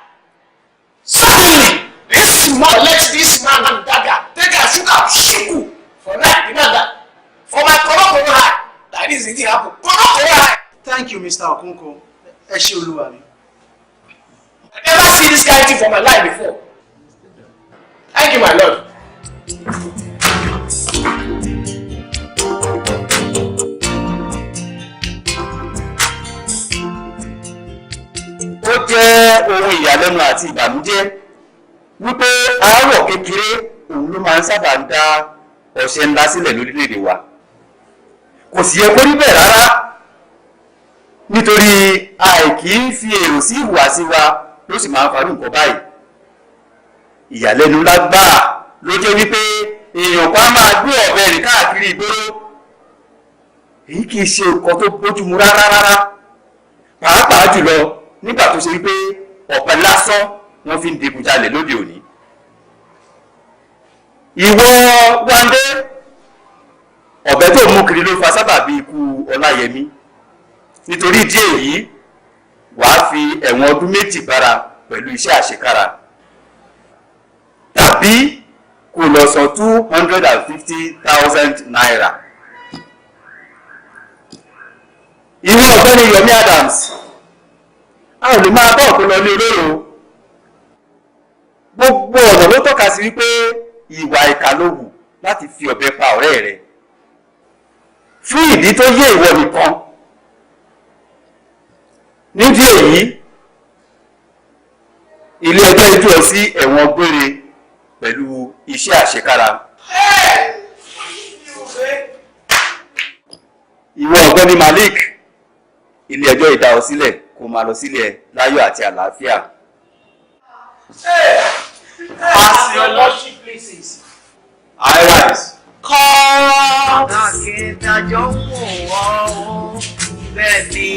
Suddenly, this man let this man and dagger take a sugar shiku for night, remember? For my corona high. That is it happen. Corona high. Thank you, Mr. Okonkwo. Ẹ ṣé olúwa mi. I never see this kind of thing for my life before. Thank you, my lord. Ó jẹ́ ohun ìyàlẹ́nu àti ìbànújẹ́ wípé aáwọ̀ kékeré òun ló máa ń sábà ń dá ọ̀ṣẹ́ ńlá sílẹ̀ lórílẹ̀-èdè wa. Kò sì yẹ kó rí bẹ́ẹ̀ rárá nítorí àìkí ń fi èrò sí ìhùwàsí wa ló sì máa ń farú nǹkan báyìí. Ìyàlẹ́nu lágbáà ló jẹ́ wípé èèyàn kan máa gbé ọ̀bẹ rìn káàkiri ìgboro. Èyí kì í ṣe nǹkan tó bójúmu rárá pàápàá jùlọ nígbà tó ṣe wípé ọ̀pẹ lásán wọ́n fi ń digunjalè lóde òní. Ìwọ Wándé, ọ̀bẹ tó mú kiri ló fa sábàbí ikú Ọláyẹmí. Nítorí ìdí èyí wàá fi ẹ̀wọ̀n ọdún 2 gbára pẹ̀lú iṣẹ́ àṣekára tàbí kó lọ san 250,000 naira. Ìwọ ọ̀gbẹ́ni Yomi Adams, a ò lè máa bá ọ̀pọ̀ lọ ní olóró. Gbogbo ọ̀nà ló tọ́ka sí wípé ìwà ìkà ló wù láti fi ọ̀bẹ pa ọ̀rẹ́ rẹ̀ fún ìdí tó yé ìwọ nìkan. Nídìí èyí, ilé ẹjọ́ tú ọ sí ẹ̀wọ̀n gbére pẹ̀lú iṣẹ́ àṣekára. Ìwọ ọ̀gbẹ́ni Malik, ilé ẹjọ́ ìdá ọ sílẹ̀ kó máa lọ sílẹ̀ láyọ̀ àti àlàáfíà. As your lordship pleases. I rise. Court. Akédájọ́ wò wọ́ bẹ́ẹ̀ ni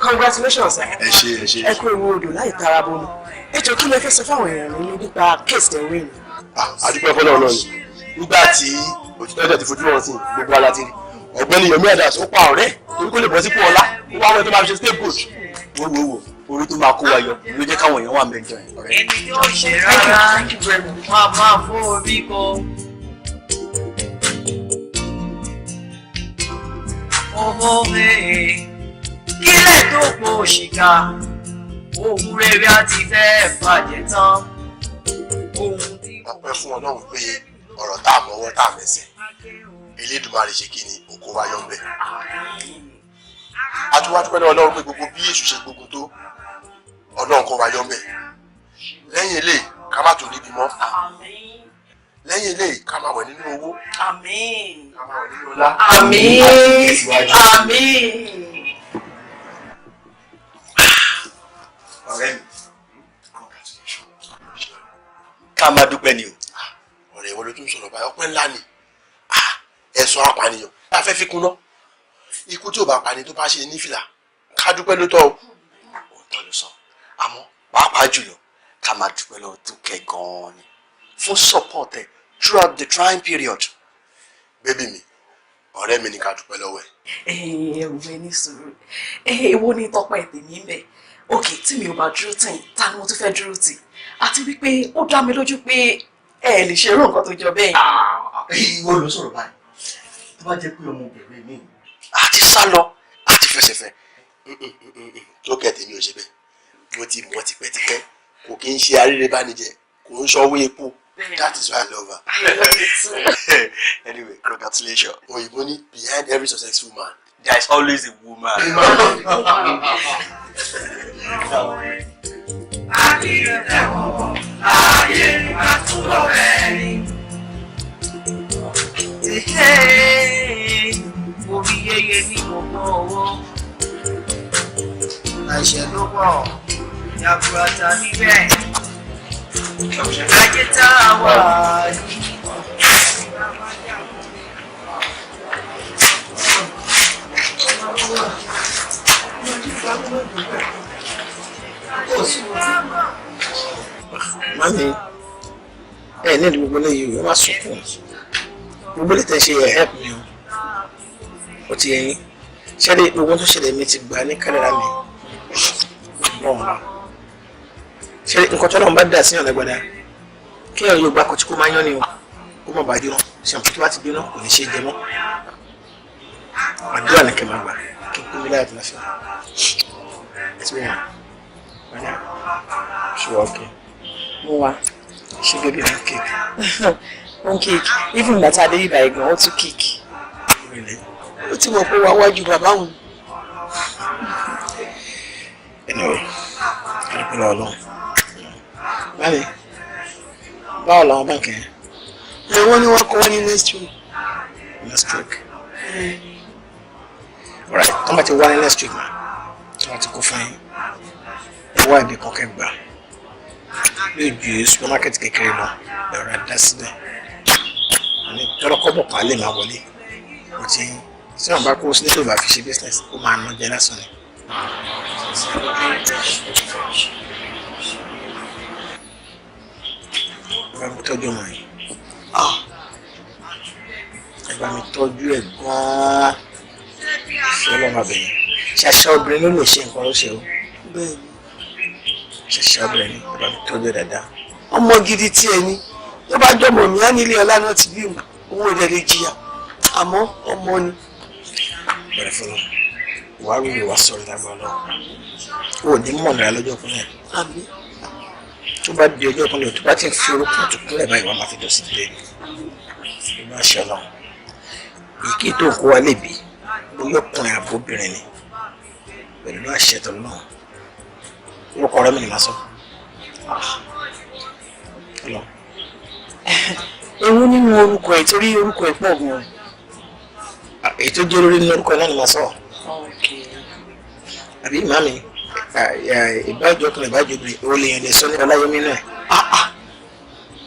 Congratulations, sir. ẹ ṣé. Ẹ kú ewu odò láì tara bomi. Ẹ jọ kí lẹ fẹ́ sọ fáwọn èèyàn mi nípa case tẹ̀ wé ni. Àdúpẹ́ fọlọ́run náà ni nígbà tí òtítọ́ ẹ̀jẹ̀ ti fojú wọn sí gbogbo ala ti rí ọ̀gbẹ́ni Yomi Adams ó pa ọ̀rẹ́ torí kó lè bọ́ sípò ọlá ó wá wọn tó máa fi ṣe scapegoat wo orí tó máa kó wa yọ ló jẹ́ káwọn èèyàn wà mẹ́jọ yẹn. ẹni tó ṣe rárá wọn máa fún orí kọ. ọmọ rẹ̀ kílẹ̀ tó pọ̀ òṣìkà ohun rere àti fẹ́ bàjẹ́ tán. ọpẹ́ fún Ọlọ́run pé ọ̀rọ̀ tá a mọwọ́ tá a mẹsẹ̀ Elédùmarè ṣe kí ni òkú wa yọ ń bẹ. a tún wá dúpẹ́ lọ́wọ́ Ọlọ́run pé gbogbo bí èṣù ṣe gbogbo tó Ọlọ́run kó wa yọ ń bẹ. lẹ́yìn eléyìí ká má tún níbi mọ́. lẹ́yìn eléyìí ká má wẹ̀ nínú owó. ká má wẹ̀ nínú ọlá. ọ̀rẹ́ mi ká máa dúpẹ́ ni o. ọ̀rẹ́ ìwọ ló tún sọ̀rọ̀ báyìí ọpẹ́ ńlá ni ẹ̀sùn apànìyàn bá fẹ́ fi kún ná ikú tí ò bá pani tó bá ṣe ní fìlà ká dúpẹ́ ló tọ́ o. òótọ́ ló sọ àmọ́ pàápàá jùlọ ká máa dúpẹ́ lọ́wọ́ tó kẹ́ gan-an ni fún support ẹ throughout the trying period. bébì mi ọ̀rẹ́ mi ni ká dúpẹ́ lọ́wọ́ ẹ̀. ẹ̀rù ní sùúrù èwo ni tọpẹ́ tèmi ń bẹ̀ òkè tí mi ò bá dúró tẹ̀yìn ta ni mo tún fẹ́ dúró tì àti wípé ó dá mi lójú pé ẹ lè ṣe irú nǹkan tó jọ bẹ́ẹ̀. ìwọ ló sọ̀rọ̀ báyìí tó bá jẹ́ pé ọmọbìnrin mi àti sá lọ àti fẹsẹ̀fẹ. tó kẹ̀tẹ̀ mi ò ṣe bẹ́ẹ̀ mo ti mọ̀ tipẹ́tipẹ́ kò kí ń ṣe arírébánijẹ kò ń ṣọwọ́ epo that is why I love her. Anyway, congratulations. òyìnbó ní behind every successful man there is always a woman. orí yẹyẹ ní gbogbo ọwọ́ àṣẹ ló pọ̀ yàgùràtà níbẹ̀ ayé tá a wà yìí. Mami, ní ìlú gbogbo lẹ́yìn o má sunkún gbogbo lè tẹ́ ṣe ẹ̀ help mi o ó ti yẹn ṣẹlẹ̀ gbogbo tó ṣẹlẹ̀ mi ti gbà ní kádàrá mi bọ́ọ̀ ṣẹlẹ̀ nǹkan tó náà bá dà sí ọ̀nà gbọ́dá kí ẹ̀rọ yóò gbà kọtí kó máa yán ni o kó má bàa jóná ṣàǹpù tó bá ti jóná kò ní ṣe jẹ mọ́ àdúrà ní kẹmà gbà kí n kú mi láyà tó láṣẹ ẹ ti wọ́n wọ́n ṣùgbọ́n ọ̀kẹ́ mo wá ṣe bébí one cake one cake even bàtà dé ibà ẹ̀gbọ́n ó tún cake ó ti mọ̀ pé wà wájú bàbá òun. Anyway, àdúgbò ọlọ́run báyìí báwo làwọn báńkì yẹn. Wọ́n ní wọ́n kọ́ wọ́n ní next week. Alright, tó bá ti wá ní next week náà tó bá ti kó fún yín ẹ wá ibi kan kẹgbà yóò ju supermarket kékeré lọ ẹ̀rọ adá síbẹ̀ ní tọ́lọ́kọ́bọ̀ kan lè máa wọlé ó ti yín tí wọn bá kó sílé tó bá fi ṣe business ó máa ná jẹ lásán ni. ẹ bá mi tọ́jú ọmọ yìí ẹ bá mi tọ́jú ẹ̀ gan-an ṣé ọlọ́mọ abẹ́yẹn ṣàṣà obìnrin ló lè ṣe nǹkan ló ṣe o ṣàṣà obìnrin ni ẹ bá mi tọ́jú ẹ̀ dáadáa. ọmọ gidi tí ẹ ní tó bá jọmọ mi á nílé ọlá náà ti bí owó rẹ lè jìyà àmọ́ ọmọ ni. bẹ̀rẹ̀ fún mi wàá rí ìwà sọ̀rọ̀ lágbà lọ o ní mọ̀ náà lọ́jọ́ kúnlẹ̀ tó bá di ọjọ́ kúnlẹ̀ tó bá ti fi orúkọ tó kúnlẹ̀ báyìí wọ́n máa fi dọ̀ sí ilé ìlú àṣẹ lọ ìké tó kó wa lébi bóyá ọkùnrin àbóbìnrin ni pẹ̀lú àṣẹ tó náà orúkọ ọ̀rẹ́ mi ni màá sọ. ewu nínú orúkọ ẹ̀ torí orúkọ ẹ̀ pọ̀ gan-an èyí tó jẹ́ lórí nínú orúkọ náà ni màá sọ. àbí màmí ìbájọ ọkùnrin ìbájọ obìnrin èwo lè yàn lè sọ ní ọláyẹmí náà.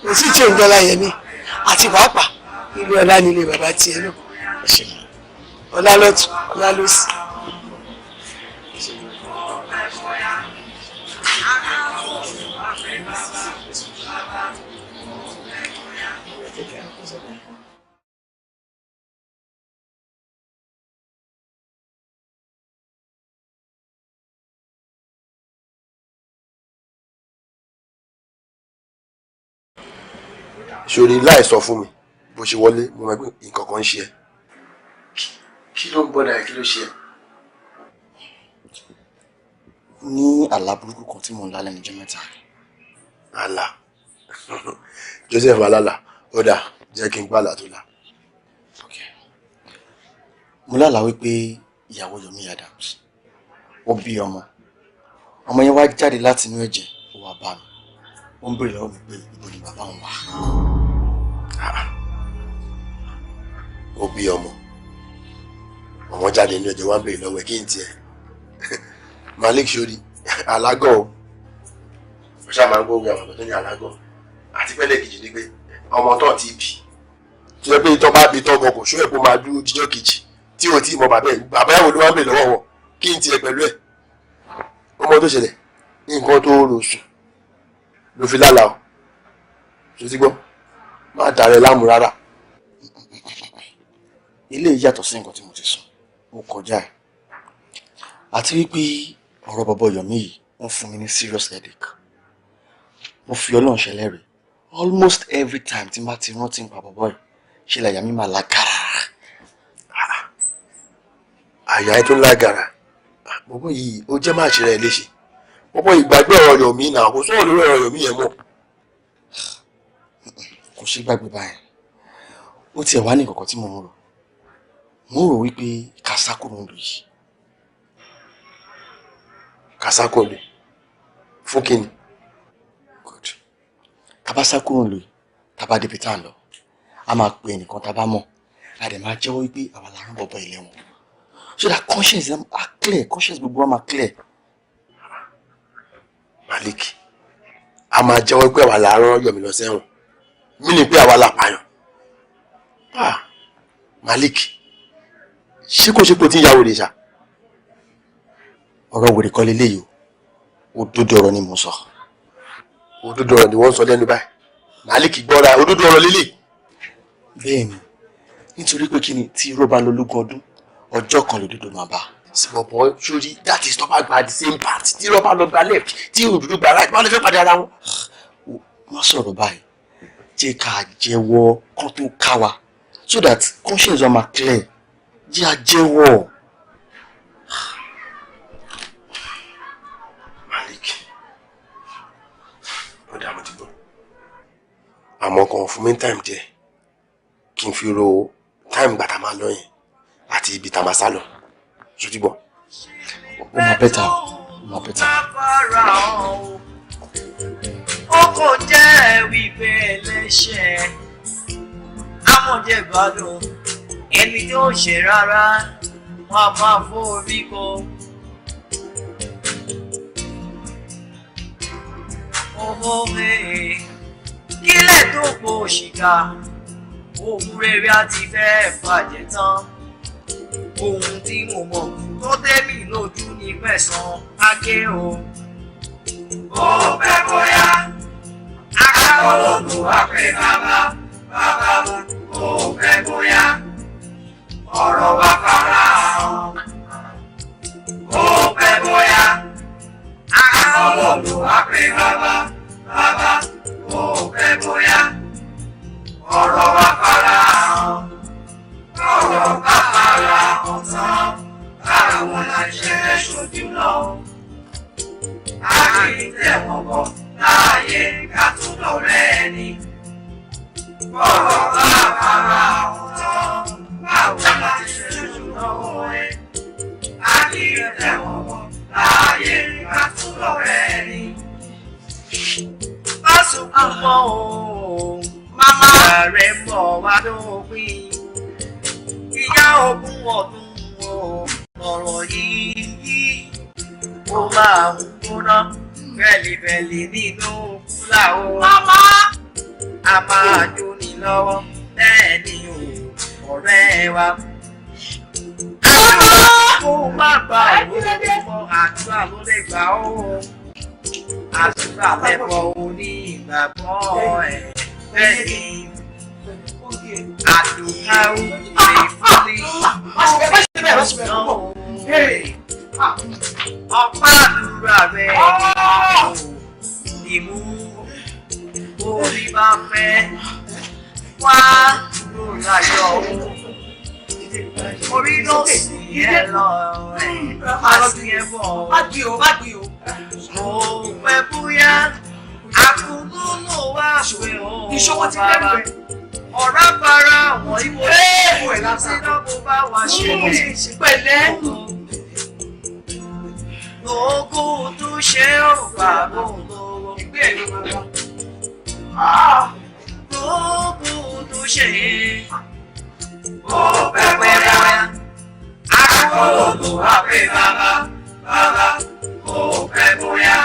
kò sí tí ò ń jọ ọláyẹmí àti pàápàá ilé ọlá nílé bàbá tiẹ̀ náà ọlá lọ́tún ọlá lósì. Ṣòrí láì sọ fún mi bó ṣe wọlé mo mọ̀ pé nǹkan kan ń ṣe ẹ́. Kí ló ń bọ́dà ẹ̀, kí ló ṣe ẹ́? Ní àlá burúkú kan tí mò ń lá lẹ́nu ọjọ́ mẹ́ta. Àlá Joseph alálà ó dà jẹ́ kí n gbàlà tó là. Mo lálàá wípé ìyàwó Yomi Adams ó bí ọmọ yẹn wá jáde láti inú ẹ̀jẹ̀ ó wá bá mi ó ń béèrè lọ́wọ́ mi pé ibo ni bàbá òun wà. Ó bí ọmọ jáde nínú ẹ̀jẹ̀ wá ń béèrè lọ́wọ́ ẹ̀ kí n tiẹ̀. Malik sori alágọ̀ o ṣáà máa ń gbóògbé àwọn ọ̀dọ́ tó ní alágọ̀ àti pẹ́lẹ́ kejì ní pé ọmọ tó ti bì tí ó pé tó bá bí tọ́mọ kò ṣó ẹ̀ kó máa dúró jíjọ́ kejì tí ò tí mọ bàbá ìyàwó ló wá ń bè lọ́wọ́ wọn kí n tiẹ̀ pẹ̀lú ẹ̀. Ọmọ tó ṣẹlẹ̀ nǹkan tó rò sùn ló fi lálàá o ṣe ti gbọ́ má dàrẹ́ láàmú rárá. Ilé yàtọ̀ sí nǹkan tí mo ti sùn mo kọjá ẹ̀ àti wípé ọ̀rọ̀ bọ̀bọ̀ Yomi yìí wọ́n fún mi ní serious headache. Mo fi Ọlọ́run ṣẹlẹ́rìí almost every time tí n bá ti rántí nípa bọ̀bọ̀ yìí ṣe làyà mi máa lágara. Àyà ẹ tó lágara bọ̀bọ̀ yìí ó jẹ́ máa ṣe rẹ̀ léṣe. Bọ̀bọ̀ yìí gbàgbé ọ̀rọ̀ Yomi náà kò sọ̀rọ̀ lórí ọ̀rọ̀ Yomi yẹn mọ́. Kò ṣe gbàgbé báyìí ó tiẹ̀ wá ní nǹkan tí mo ń rò wípé kàsákò ló ń lò yìí. Kàsákò lè fún kíni? Good. Kàbásákò ń lò yìí tàbá débi tá à ń lọ a máa pe ẹnìkan tá a bá mọ̀ a dẹ̀ máa jẹ́wọ́ wípé àwa la rán bọ̀bọ̀ ilé wọn so that conscience are clear, conscience gbogbo wa máa clear. Malik a máa jẹ́wọ́ pé àwa la rán Yomi lọ sẹ́wọ̀n mí ni pé àwa la pààyàn. Malik ṣé kò ṣe pé o ti ń yàwó rẹ̀ ṣá? Ọ̀rọ̀ wèrè kọ́ leléyìí o òdodo ọ̀rọ̀ ni mo sọ. Òdodo ọ̀rọ̀ ni wọ́n sọ lẹ́nu báyìí. Malik gbọ́ra òdodo ọ̀rọ̀ lélẹ̀. Bẹ́ẹ̀ni nítorí pé kí ni tí irọ́ bá lọ lógún ọdún ọjọ́ kan lòdodo máa bá. Bọ̀bọ̀ sórí that is not gba the same part tí irọ́ bá lọ gba left tí òdodo gba right wọ́n lè fẹ́ pàdé ara wọn. Má sọ̀rọ̀ báyìí jẹ́ ká jẹ́wọ́ kan tó ká wa so that conscience wa máa clear jẹ́ à jẹ́wọ́. Àmọ́ kan fún mi time díẹ̀ kí n fi ro time gbà tá máa lọ yẹn àti ibi tá máa sá lọ ṣojú bọ̀. Ó máa bẹ́tà ó máa bẹ́tà. Ó kò jẹ́ wípé ẹlẹ́ṣẹ̀ amọ̀jẹ̀gbádùn ẹni tó ṣe rárá wọn a máa forí kọ. Owó kílẹ̀ tó po òṣìkà ohun rere àti fẹ́ bàjẹ́ tán. Ohun tí mo mọ̀ tó tẹ́mi lójú ní pẹ̀sán áké o. Ó pẹ́ bóyá akálọ́lọ́dún wá pé bàbá ó pẹ́ bóyá ọ̀rọ̀ wa fara hàn. Ó pẹ́ bóyá akálọ́lọ́dún wá pé bàbá ó pẹ́ bóyá ọ̀rọ̀ wa fara hàn. Ọ̀rọ̀ bá fara hàn tán báwo la ṣe fẹ́ ṣojú lọ. A kì í tẹ̀wọ̀n bọ̀ láàyè ká tún lọ rẹ̀ ni. Ọ̀rọ̀ bá fara hàn tán báwo la ṣe fẹ́ ṣojú lọ́wọ́ ẹ̀. A kì í tẹ̀wọ̀n bọ̀ láàyè ká tún lọ rẹ̀ ni. Má sunkún mọ́ o, màmá rẹ̀ ń bọ̀ wá dópin. Ìyá ogún ọdún o, ọ̀rọ̀ yìí ó máa ń gbóná fẹ́lifẹ́li nínú kúlà o. Màmá! A máa jóni lọ́wọ́ bẹ́ẹ̀ ni o, ọ̀rẹ́ wa. Màmá! kó má gbà owó àdúrà ló lè gbà ó. Àdúrà lẹ́bọ̀ oní ìgbàgbọ́ ẹ̀ bẹ́ẹ̀ ni. Àdúrà ó lè fúnni. Ọ̀pá àdúrà rẹ̀ ìmú orí bá fẹ́ wá lóra yọ orí ló sì yẹ lọ ẹ̀ má sí ẹ bọ̀ má gbé o. Mo pẹ́ bóyá àkókò ló wá pé ó bàbá ọ̀rá para àwọn ìwọ ìwọ ẹ̀ láti náà kó bá wa ṣe pẹ̀lẹ́. Lógo tó ṣe ó bàbá olówó gbé ló máa wá. Lógo tó ṣe ó pẹ́pẹ́ bóyá àkókò ló wá pé bàbá ó pẹ́ bóyá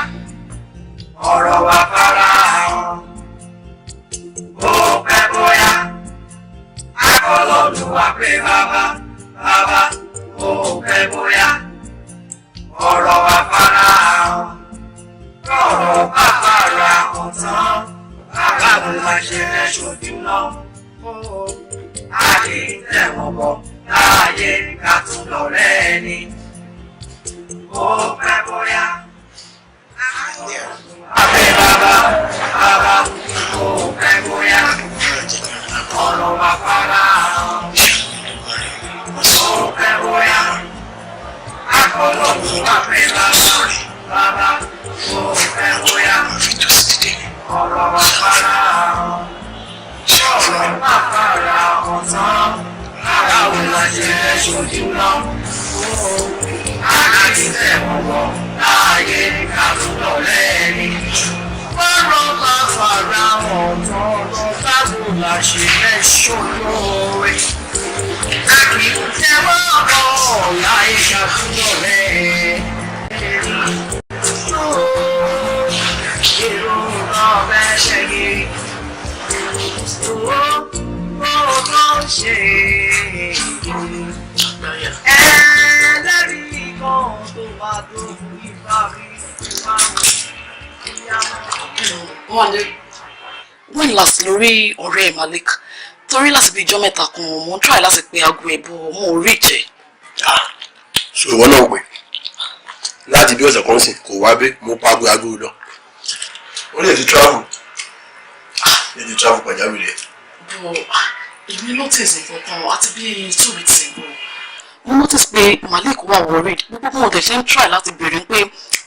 ọ̀rọ̀ wa fara hàn. Ó pẹ́ bóyá àkókò ló wá pé bàbá ó pẹ́ bóyá ọ̀rọ̀ wa fara hàn. Ọ̀rọ̀ bá fara hàn tán báwo la ṣe fẹ́ ṣojú lọ. Ayé tẹ̀wọ̀n bọ̀ láàyè ká tún lọ rẹ́ni. Ó pẹ́ bóyá àbẹ̀ bàbá ó pẹ́ bóyá ọ̀rọ̀ wa fara hàn. Ó pẹ́ bóyá akọ́lọ́ tó wà pé bàbá ó pẹ́ bóyá ọ̀rọ̀ wa fara hàn. Ọ̀rọ̀ má fara hàn tán báwo la ṣe fẹ́ ṣojú lọ. Ayé tẹ̀wọ̀n bọ̀ láàyè ká tún lọ lẹ́ni. Ọ̀rọ̀ má fara hàn tán báwo la ṣe fẹ́ ṣojú lọ. A kì í tẹ́wọ́ bọ̀ láyé ká tún lọ lẹ́ni. Èrò náà bẹ́ ṣe yé. Owó náà ṣe ẹlẹ́rìí kan tó bá tó fún ìbáwí when last lórí ọ̀rẹ́ Malik torí láti bí ijọ́ mẹ́ta kan mo ń try láti pe aago ẹ̀ bọ̀ mo ò rí ìjẹ́. so ìwọ náà pè láti bí ọ̀sẹ̀ kan sìn kò wá bí mo pa aago lọ ó lè ti travel pàjáwìrì ẹ̀. bọ̀ èmi notice nǹkan àti bí 2 weeks ago mo notice pé Malik wà worried gbogbo mo tẹ̀ ṣe ń try láti béèrè pé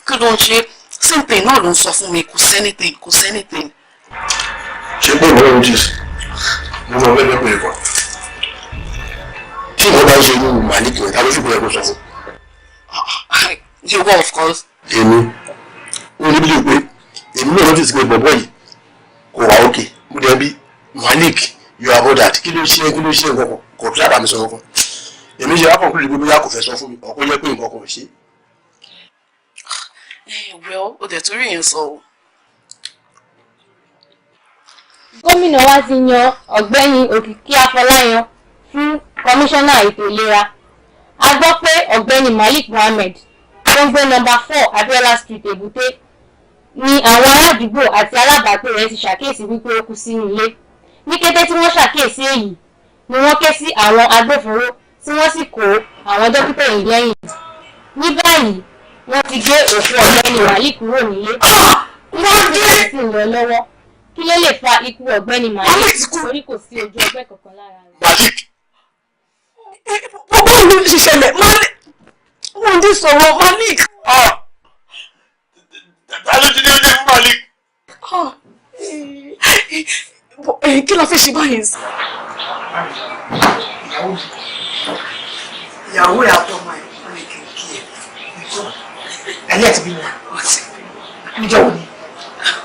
kí ló ń ṣe same thing náà ló ń sọ fún mi kò sẹ́nìtìn. ṣé pé ìwọ ló jíìsì mo mọ bẹ́ẹ̀ bẹ́ẹ̀ kan tí ìwọ bá ń ṣe inú Malik rẹ̀ ta ló ṣùgbọ́n ẹ̀ kó sọ fún. you were of course. èmi ó ní bílíọ̀ pé èmi náà notice pé bọ̀bọ̀ yìí kò wá òkè mo dẹ̀ bí Malik you are bothered kí ló ṣe nǹkan kò tó sábà mi sọ nǹkan èmi ṣe wá kọ̀ọ̀kúrò ìgbé bóyá kò fẹ́ sọ fún mi ọ̀pọ̀ yẹ pé nǹkan kò ṣe. well ó dẹ̀ torí yẹn sọ o. gómìnà wa ti yan ọ̀gbẹ́ni Òkìkí Afọláyan fún kọmíṣánná ètò ìlera. A gbọ́ pé ọ̀gbẹ́ni Malik Mohammed tó ń gbé nọ́mbà 4 Abiola Street Èbúté ni àwọn aládùúgbò àti alábàágbé rẹ̀ ti ṣàkíyèsí wípé ó kú sínú ilé. Ní kété tí wọ́n ṣàkíyèsí èyí ni wọ́n ké sí àwọn agbófinró tí wọ́n sì kó àwọn dókítà yìí lẹ́yìn. Ní báyìí wọ́n ti gbé òkú ọ̀gbẹ́ni Malik kúrò nílé. Ìwádìí sì ń lọ lọ́wọ́. Kí ló lè fa ikú ọ̀gbẹ́ni Malik torí kò sí ojú ọgbẹ́ kankan lára rẹ̀. Malik. Bọ́bọ́ ìlú ti ṣẹlẹ̀ Malik. Wọ́n ti sọ̀rọ̀ Malik. Ta ló ti dé ọdẹ fún Malik. Kí ló fẹ́ ṣe báyìí sí? Ìyàwó ẹ̀ àtọmọ ẹ̀ wọ́n lè kí ẹ̀ ẹ̀yẹ́ ẹ̀ ti bí wọn. Níjọ́ wo ni?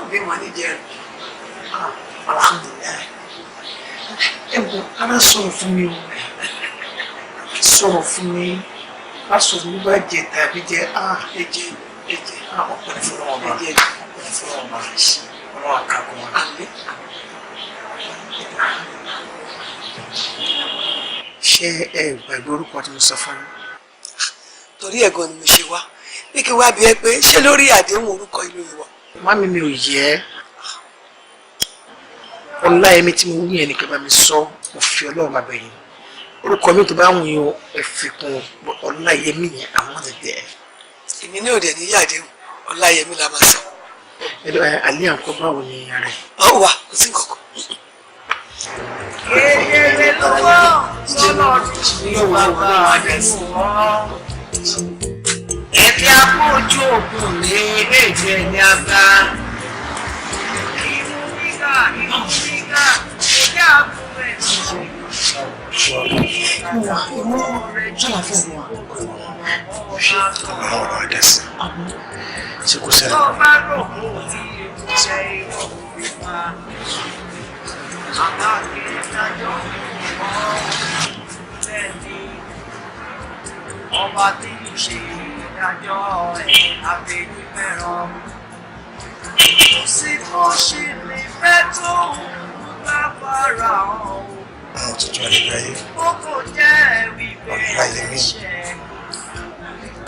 Bí wọn ní jẹ́ alhamdulilayi. Ẹ bọ̀ ara sọ̀rọ̀ fún mi o. Sọ̀rọ̀ fún mi. Bá sọ̀rọ̀ mi bá jẹ tàbí jẹ ẹ̀jẹ̀ ọ̀pẹ̀ fún ọmọ ẹ̀jẹ̀ ọ̀pẹ̀ fún ọmọ ọlọ́wà kakọ̀ wọn. Ṣé ẹ gbàgbé orúkọ tí mo sọ fún yín? torí ẹ̀gàn ni mo ṣe wá bí kí wá bí ẹ pé ṣé lórí àdéhùn orúkọ ìlú ìwọ. Mami mi ò yẹ Ọláyẹmí tí mo wí yẹn ni kí bá mi sọ mo fi Ọlọ́run máa bẹ̀ yín orúkọ mi tó bá wùn yín ẹ fi kún Ọláyẹmí yẹn àwọn ọ̀dẹ̀ ẹ̀. èmi ní òde ní yàdéhùn Ọláyẹmí la máa sọ. Àlẹ́ àǹkọ́ báwo ni ara ẹ̀. ọ wà kò sí nǹkan kan. Èrè lọ́wọ́ lọ́lọ́run ní bàbá àdéhùn wọn. Ẹ̀mí àpòjù ògùn ní èdè ẹ̀mí àgbà. Ìmú nígbà òde àbúrò ẹ̀ ṣe. Ṣé kò sẹ́ni? Tó bá rò kó tí o jẹ́ ìwọ̀n fífa. Àbá kiri dájọ́ lẹ́ni ọba tí ń ṣe ìdájọ́ ẹ̀ abẹ́nifẹ́ràn. Kò sí bó ṣe lè fẹ́ tó lágbára ọ̀hún. Àwọn tuntun àlejò ayé. Ó kò jẹ́ wípé Ọláyẹmí. ẹ̀ṣẹ̀.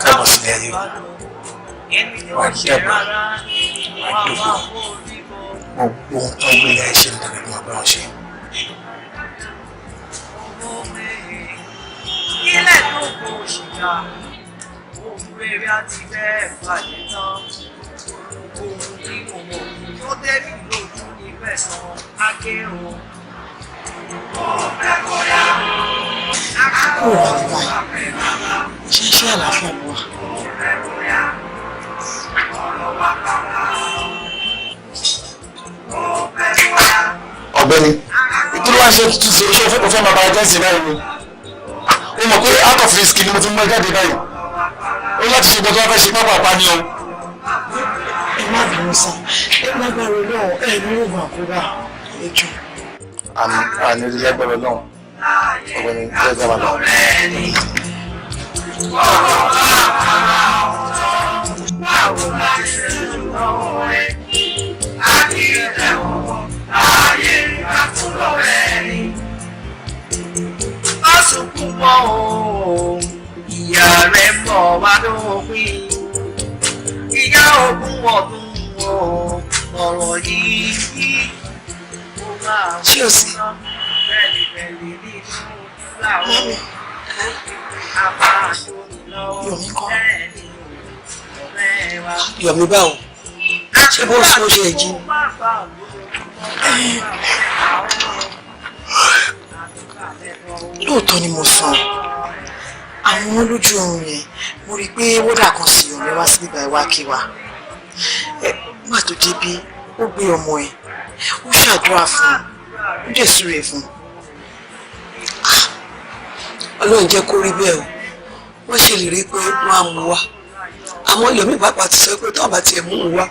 Káàbọ̀ sílé ayé. Ẹni tó Wà á ṣe dàgbà. rárá Wà á wà dògbò. wá forí bọ́. Gbogbo ohun tó ń gbélé ayé ń tẹ̀lé wọn bá wọn ṣe. Ilé tó kò ṣìkà, ohun rere àti bẹ́ẹ̀ bàjẹ́ tán. Ohun tí mo mọ̀ tó débi lójú ní fẹ̀sán akérò. Ọ̀pẹ kọ́yà, akérò àpẹ bàbá. Ṣé iṣẹ́ àlàáfíà ló wà? Ọ̀pẹ kọ́yà, ọ̀rọ̀ wà bàbá. Ọ̀pẹ kọ́yà. Ọ̀gbẹ́ni kí ló wá ṣe tuntun ṣe iṣẹ́ òfin bàbá ẹjẹ́ sí báyìí ni ó mọ̀ pé out of risk ni mo ti mú ẹ jáde báyìí ó láti ṣe gbọ́dọ̀ fẹ́ ṣe pápá ni o. Ẹ má bínú sá, ẹ lágbára náà ẹ ní oògùn àkóbá ẹjọ́. àní orí lágbára náà ọ̀gbẹ́ni tí ẹ jẹ́ máa lọ. Báwo la ṣe lọ́wọ́ ẹ̀? A kì í tẹ̀wọ̀ ayé àtúntò rẹ̀ ni. Má sunkún mọ́ o, ìyá rẹ̀ bọ̀ wá lópin. Ìyá ogún ọdún o, ọ̀rọ̀ yìí ó máa Ṣé o sí? bẹ́ẹ̀lì nínú fúláwọ̀. A máa ṣòro lọ́wọ́ Yọ̀mí kọ́. bẹ́ẹ̀ ni ọ̀rẹ́ wa. Yọ̀mí báwo? Ṣé bó ṣe ó ṣe ẹ̀jí ni? Lóòótọ́ ni mo sọ àwọn olójú oorun yẹn mo rí i pé wọ́dà kan sì yọ̀ mí wá sí bíbá ìwá kí wa má tó débi ó gbé ọmọ ẹ̀ ó ṣàdúrà fún un ó dẹ̀ súre fún un. Ọlọ́run jẹ́ kó rí bẹ́ẹ̀ o wọ́n ṣèlérí pé wọ́n á mú wa àmọ́ Yọ̀mí pàápàá ti sọ pé tó bá tiẹ̀ mú un wá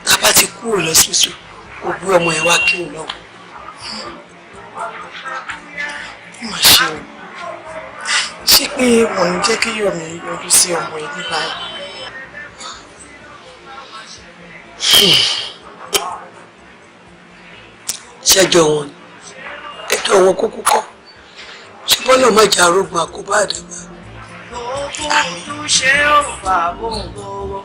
tá a bá ti kúrò lọ́sibítù kó gbé ọmọ ẹ̀ wá kí òun náà. Má ṣe o ṣé pé wọ́n ń jẹ́ kí Yọ̀mí yọjú sí ọmọ ẹ̀ ní báyìí. Ṣẹ́jọ́ wọn ni ẹjọ́ wọn kúkú kọ́ ṣé bọ́lá má jà arógun àkóbá àdàbà. Àmì tó ṣe ó fà bóun lọ́wọ́.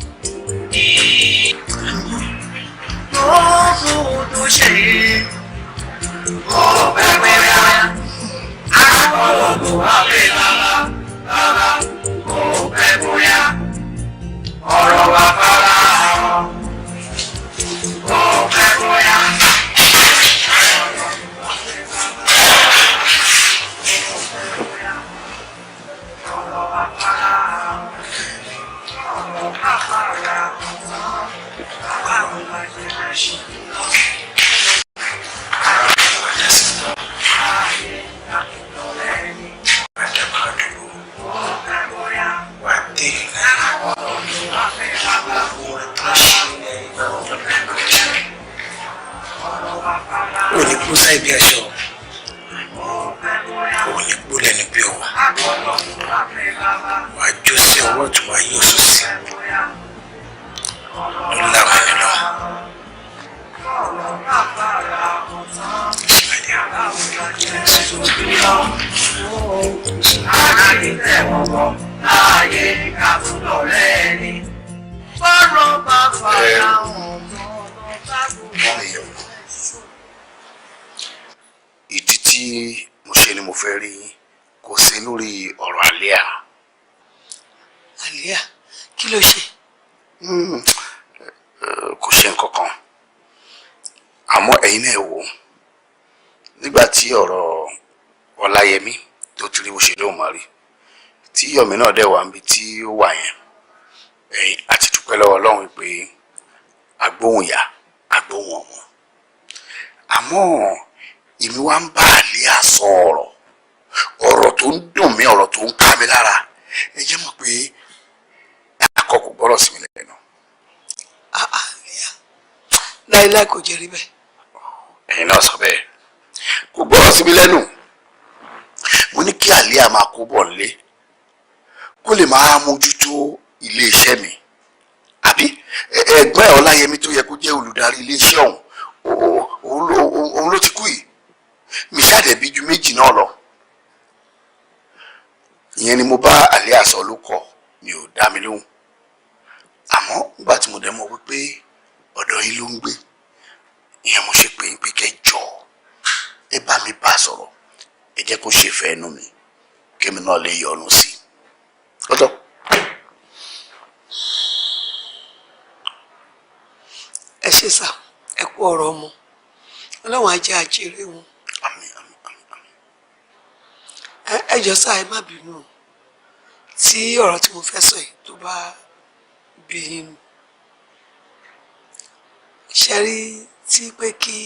Gbogbo tó ṣe ó bẹ̀rẹ̀ rẹ̀. Àwọn olùkọ́ wà pé bàbá ó bẹ̀ bóyá. Ọ̀rọ̀ wà fara hàn. Ó bẹ̀ bóyá. Ó ní kú sáì bí aṣọ, ó ní kú lẹ́nu bí ọwọ́, wà á jó sí ọwọ́ tó wà yóò sọ sí, ó láwọn ẹni lọ. Ayé tẹ̀wọ̀ bọ̀, ayé kàbọ̀. bá fara hàn mọ́ ìdí tí mo ṣe ni mo fẹ́ rí kò sí lórí ọ̀rọ̀ àlíà. àlíà kí ló ṣe? Kò ṣe nǹkan kan àmọ́ ẹ̀yin náà wò nígbà tí ọ̀rọ̀ ọláyẹmí tó ti rí bó ṣe lóun máa rí tí yọ̀mí náà dẹ̀ wá níbi tí ó wà yẹn ẹ̀yin àti dúpẹ́ lọ́wọ́ ọlọ́run pé agbóhùn yá agbóhùn ọmọ àmọ́ èmi wá ń bá àlíà sọ ọ̀rọ̀ tó ń dùn mí ọ̀rọ̀ tó ń ká mi lára ẹ jẹ́ mọ̀ pé akọ kò gbọ́rọ̀ sí mi lẹ́nu. láíláí kò jẹ́ rí bẹ́ẹ̀. ẹ̀yin náà sọ bẹ́ẹ̀ kò gbọ́rọ̀ sí mi lẹ́nu mo ní kí àlíà máa kó bọ̀ nílé kó lè máa mójútó ilé iṣẹ́ mi àbí ẹ̀gbọ́n ẹ̀ ọláyẹmí tó yẹ kó jẹ́ olùdarí ilé iṣẹ́ òun ló ti kú yìí mi ṣàdẹ̀bí ju méjì náà lọ ìyẹn ni mo bá àlíà sọ ló kọ mi ò dá mi lóhùn àmọ́ nígbà tí mo dẹ̀ mọ̀ wípé ọ̀dọ̀ yín ló ń gbé ìyẹn mo ṣe pé ń pé kẹjọ ẹ bá mi bá sọ̀rọ̀ ẹ jẹ́ kó ṣèfẹ́ ẹnu mi kémi náà lè yọnu sí i lọ́dọ̀. ẹ ṣe sà ẹ kú ọ̀rọ̀ ọmọ ọlọ́run ajé àjèrè wọn. àmín àmín àmín àmín. ẹ jọ̀ọ́ sà ẹ má bínú tí ọ̀rọ̀ tí mo fẹ́ sọ yìí tó bá bí inú ṣe rí tí pé kí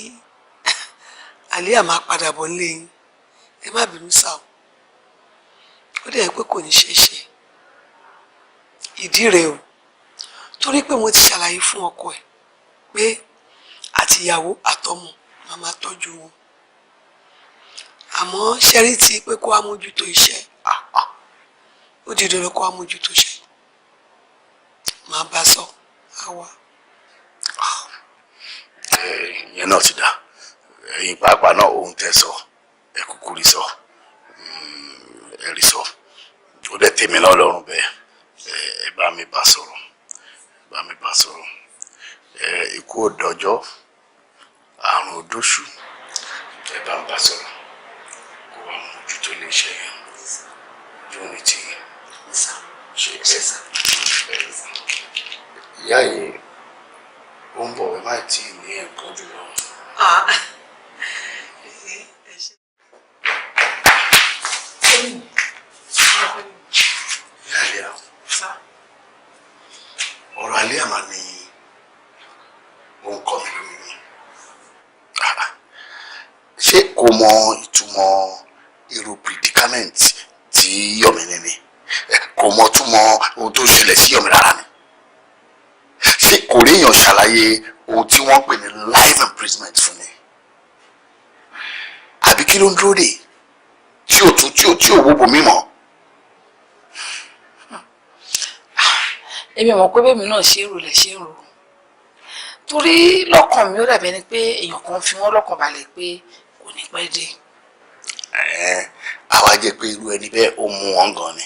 àlíà máa padà bọ̀ nílé yín ẹ má bínú sà ó dẹ̀ pé kò ní ṣeé ṣe ìdí rẹ̀ o torí pé mo ti ṣàlàyé fún ọkọ ẹ̀ pé àtìyàwó àtọmọ máa máa tọ́jú wọn àmọ́ ṣẹ́rí tí pé kó wá mójútó iṣẹ́ ó di dandan kó wá mójútó iṣẹ́ máa bá sọ àwa. ìyẹn náà ti dá ẹ̀yin pàápàá náà ohun tẹ́ sọ ẹ kúkú rí sọ ẹ rí sọ ó dẹ̀ tèmi náà lọ́rùn bẹ́ẹ̀ ẹ bá mi bá sọ̀rọ̀ bá mi bá sọ̀rọ̀ ikú òdọjọ́ àrùn òdóṣù ẹ bá ń bá sọ̀rọ̀ kó wá mójútó lè ṣe yẹn yóò ní tí ṣe bẹ́ẹ̀ ìyá yìí ó ń bọ̀ ẹ má tí ì ní ẹ̀kọ́ jùlọ. ìyá àlíà ọ̀rọ̀ àlíà mà ní òun kọ́ mi lómi ṣé kò mọ ìtumọ̀ irú predicament tí yọ̀mí ní ni kò mọ túmọ̀ ohun tó ṣẹlẹ̀ sí yọ̀mí rárá ni ṣé kò ríyàn ṣàlàyé ohun tí wọ́n pè ní life imprisonment fún mi àbí kí ló ń dúró dè tí ò wúbo mímọ́. èmi mọ̀ pé bẹ́ẹ̀ mi náà ṣe é rò lẹ̀ ṣe é rò torí lọ́kàn mi ó dàbí ẹni pé èèyàn kan fi wọ́n lọ́kàn balẹ̀ pé kò ní pẹ́ dé. àwa jẹ́ pé irú ẹni bẹ́ẹ̀ ó mú wọn gan ni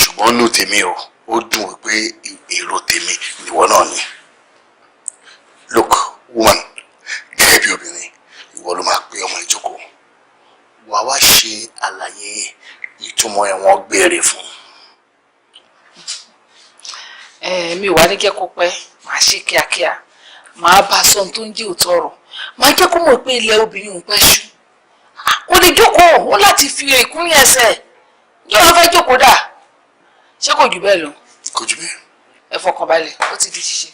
ṣùgbọ́n nù tèmi ó dùn wípé èrò tèmi nìwọ náà ni. look woman gẹ́gẹ́ bí obìnrin ìwọ ló máa pé ọmọ ìjókòó wàá wá ṣe àlàyé ìtumọ̀ ẹ̀wọ̀n gbére fún. mi ò wá ní jẹ́ kó pẹ́ màá ṣe kíákíá màá bá sọ ohun tó ń jẹ́ òótọ́ ọ̀rọ̀ màá jẹ́ kó mọ̀ pé ilẹ̀ obìnrin ò pẹ́ ṣú kò lè jókòó ó láti fi èkún ẹsẹ̀ yóò wá fẹ́ jókòó dà ṣé kò jù bẹ́ẹ̀ lọ. kò jù bẹ́ẹ̀. ẹ fọkàn balẹ̀ ó ti di ṣíṣe.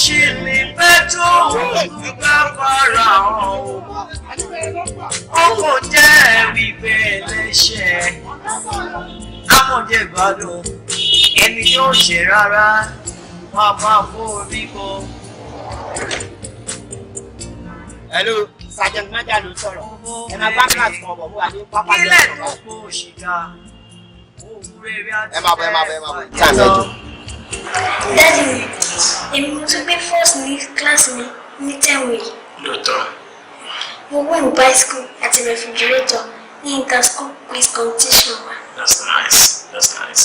ṣì ní pẹ́ tó bá fara hàn o. Ó kò jẹ́ wípé ẹlẹ́ṣẹ̀ amọ̀jẹ̀ ìbádùn ẹni yóò ṣe rárá wọ́n á máa forí kọ. Hello, Sergeant Maja ló sọ̀rọ̀. Ẹ máa bá kíláàsì kan bọ̀ bó wà ní pápá jẹ́ Kílẹ̀ tó kó òṣìkà òun rere àti ẹ máa bọ̀. Táàmì ẹjọ́. Daddy, èmi mo tún gbé first ní kíláàsì mi ní tẹ̀wé. Lóòótọ́. Mo win bicycle àti refrigerator ní inter-school quiz competition wa. That's nice.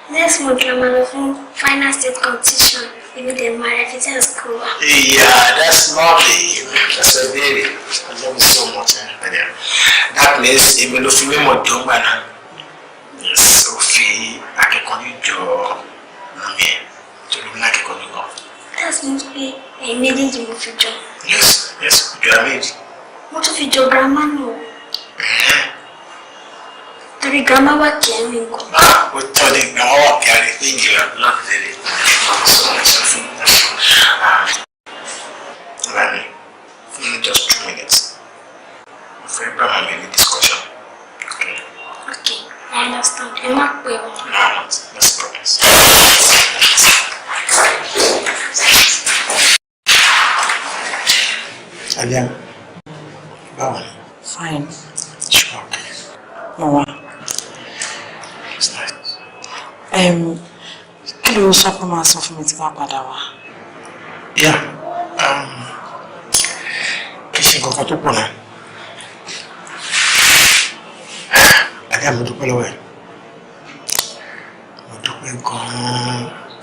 Next month la máa lọ fún final state competition ibi dẹ̀ máa represent school wa. Yeah, that's lovely. That's a baby. I love you so much. That means èmi ló fi mímọ̀ dùn gbà náà. Yes, ó fi akẹ́kọ̀ọ́ ní jọ mọ́mí ẹ̀ torí mi lákẹ́kọ̀ọ́ ní gan. That means pé ẹ̀yin méjèèjì mo fi jọ. Yes, ojú àmì. Mo tún fi jọ grandma náà. Torí grandma wà kẹ́mi nǹkan. Ó tọ́ ni grandma wà kẹ́rin pé ìjìyà láti tẹ̀lé. Sọ fún Ibrahim, give me just 2 minutes. For Ibrahim, we need discussion. Okay? Okay, I understand. Ẹ má pè ọ́. No, let's promise. Aliam, báwo ni? Fine. Sure. Mama. It's nice. Kí ló sọ pé máa sọ fún mi tí máa padà wá? Yeah. Kì í ṣe nǹkan kan tó pọ̀ náà. Aliam, mo dúpẹ́ lọ́wọ́ ẹ̀. Mo dúpẹ́ gan-an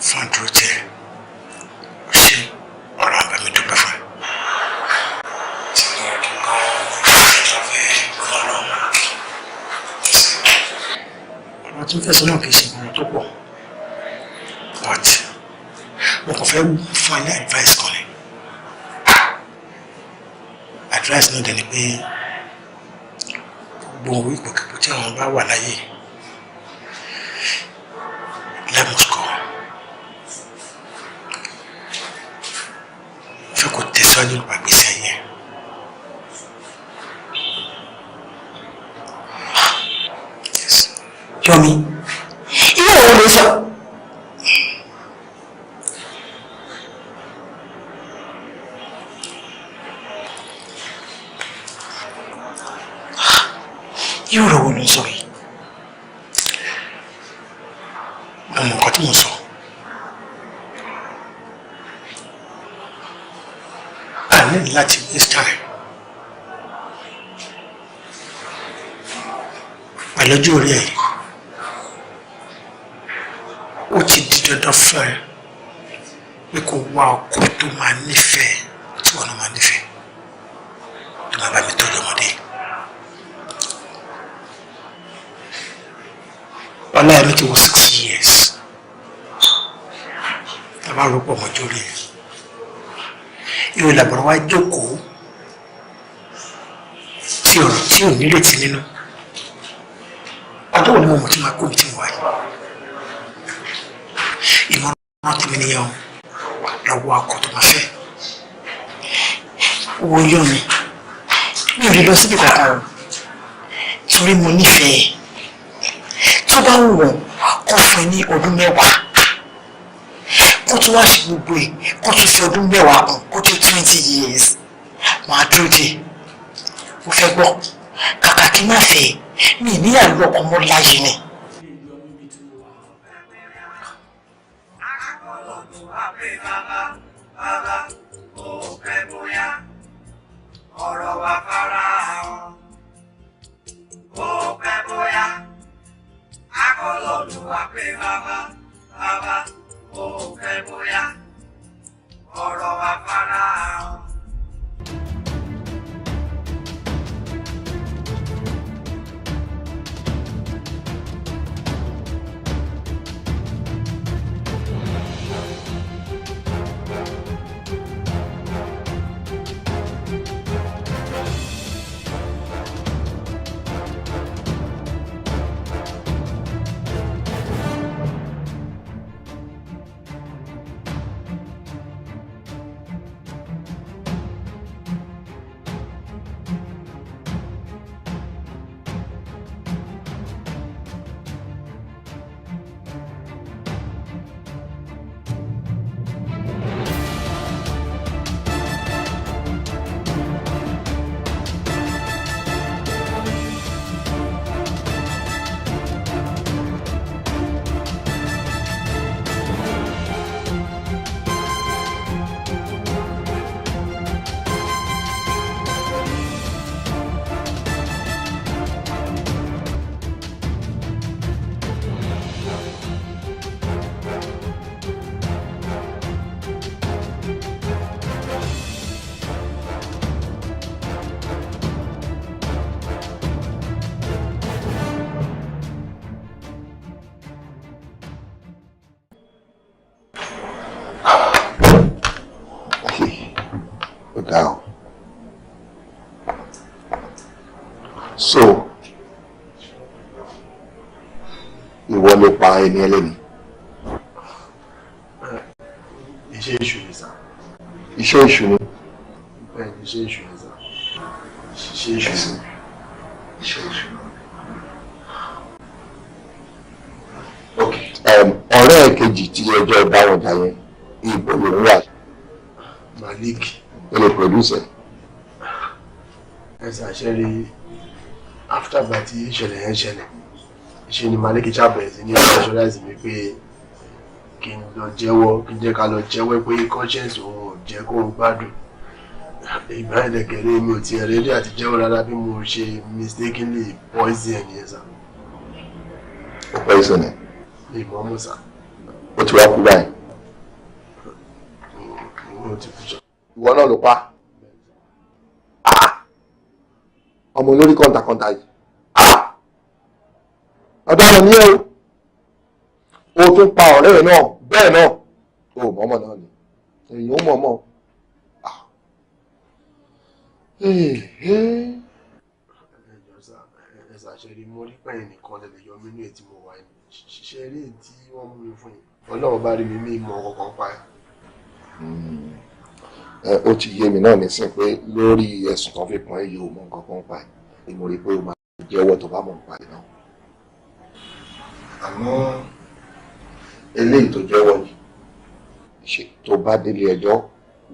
fún àdúró tẹ̀. Ó ṣe ọ̀rọ̀ àgbà mi dúpẹ́ fún ẹ. Ọ̀rọ̀ tí mo fẹ́ sọ náà kì í ṣe nǹkan tó pọ̀. But mo kàn fẹ́ fún ẹ ní advice kan ni. Advice náà dẹ̀ ni pé gbogbo ipòkipò tí àwọn bá wà láyé let us go. Fẹ́ kó tẹ̀síwájú nípa gbèsè ayé. Yomi, irú ọ̀rọ̀ ló sọ. Irú ọ̀rọ̀ wo ló sọ yìí? Mo mọ nǹkan tí mo sọ. A ní láti waste time. Pẹ̀lú ojú orí ẹ̀, ó ti di dandan fún ẹ pé kó wá ọkọ tó máa nífẹ̀ẹ́ tí wọn máa nífẹ̀ẹ́ tó máa bá mi tọ́jú ọmọdé. Ọlá ẹ̀mí ti wọ 6 years. Tàbá rọ́pọ̀ mọ́jọ́ rẹ̀. Ìwé làbọ̀rọ̀ wá jókòó tí ọ̀rọ̀ tí ò nírètí nínú. Ọjọ́ wo ni mo mọ̀ tí máa kó mi tí mo wáyé? Ìmọ̀ràn tèmi nìyẹn o, lọ́wọ́ akọ tó máa fẹ́. Wo yọ mi ò lè lọ síbi kankan o torí mo nífẹ̀ẹ́ tó bá wù wọ́n kó fún ẹ ní ọdún 10 kó tún wá ṣe gbogbo ẹ̀ kó tún fi ọdún 10 kún kó tó 20 years máa dúró dé mo fẹ́ gbọ́ kàkà kí n má fẹ́ mi níyà lọ́kọ̀ mọ́ láyé ni. Ọ̀rọ̀ wa fara hàn, ó pẹ́ bóyá, akọ́lọ́dún wa pé bàbá, ó pẹ́ bóyá, ọ̀rọ̀ wa fara hàn. ga o. So ìwọ ló pa ẹni ẹlẹ́ni. Iṣẹ́ èṣù ni sà. Iṣẹ́ èṣù ni. Bẹ́ẹ̀ ni iṣẹ́ èṣù ni sà. Iṣẹ́ èṣù ni. Iṣẹ́ èṣù ni. Ọ̀rẹ́ ẹ̀ kejì tí ẹjọ́ bá wọn jà yẹn ìbò ló ń wà. Malik. Ó lè producer. Ẹ ṣàṣẹ́rí after gba tí ìṣẹ̀lẹ̀ yẹn ṣẹlẹ̀ ṣe ni Malik chabez ní pressurize mi pé kí n lọ jẹ́wọ́ kí n jẹ́ ká lọ jẹ́wọ́ pé conscience òun ò jẹ́ kó ń gbádùn. Ìgbà ẹ̀dẹ̀kẹ̀rẹ́ mi ò tiẹ̀ rẹ́dí àti jẹ́wọ́ rárá bí mo ṣe mistakenly poison ẹ̀ yẹn sà. Ó poison ẹ̀. Ìmọ̀ mú sà. Ó ti wá kú báyìí. Ó ti kú jọ. Ìwọ náà ló pa. Ọmọ olórí kọ́ńtàkọ́ńtà yìí. Ọ̀daràn ni ẹ́ o tún pa ọ̀rẹ́ rẹ̀ náà bẹ́ẹ̀ náà o mọ̀ọ́mọ̀ náà ni èyí ó mọ̀ọ́mọ̀. Ẹ ṣàṣẹ́rí mo rí pẹ́yìn nìkan lẹ́lẹ̀ yọ mí ní ètí mo wà ní ṣiṣẹ́ rí tí wọ́n mú mi fún yìí Ọlọ́run bá rí mi ní ìmọ̀ ọkọ̀ pa ẹ̀. Ó ti yé mi náà nísìn pé lórí ẹ̀sùn kan fi kàn ẹ́ yìí ò mọ nǹkan kan pa ẹ̀ mo rí i pé ó máa jẹ́wọ́ tó bá mọ̀ ń pa ẹ̀ náà. Àmọ́ eléyìí tó jẹ́wọ́ yìí ṣe tó bá délé ẹjọ́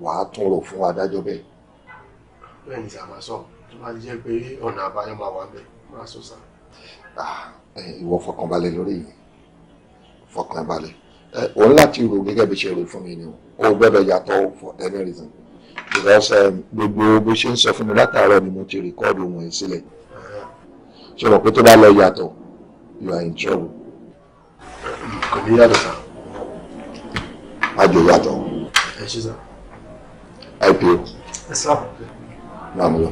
wàá tún rò fún adájọ́ bẹ́ẹ̀. Bẹ́ẹ̀ ni sàmà sọ tó bá jẹ́ pé ọ̀nà àbáyọ máa wà bẹ́ẹ̀ máa sọ sà. Ìwọ fọkànbalẹ̀ lórí yìí fọkànbalẹ̀ òun láti rò gẹ́gẹ́ bí ṣe rò fún mi ni o gbọ́dọ̀ yàtọ̀ for any reason because gbogbo bó ṣe ń sọ fún mi látàárọ̀ ni mo ti rìkọ́ọ̀dù wọn sílẹ̀ ṣe mọ̀ pé tó bá lọ yàtọ̀ you are in trouble. Kò ní yàtọ̀ sà. Àjò yàtọ̀. Ẹ ṣe sà. IPO. Ẹ sà. Máa mú lọ.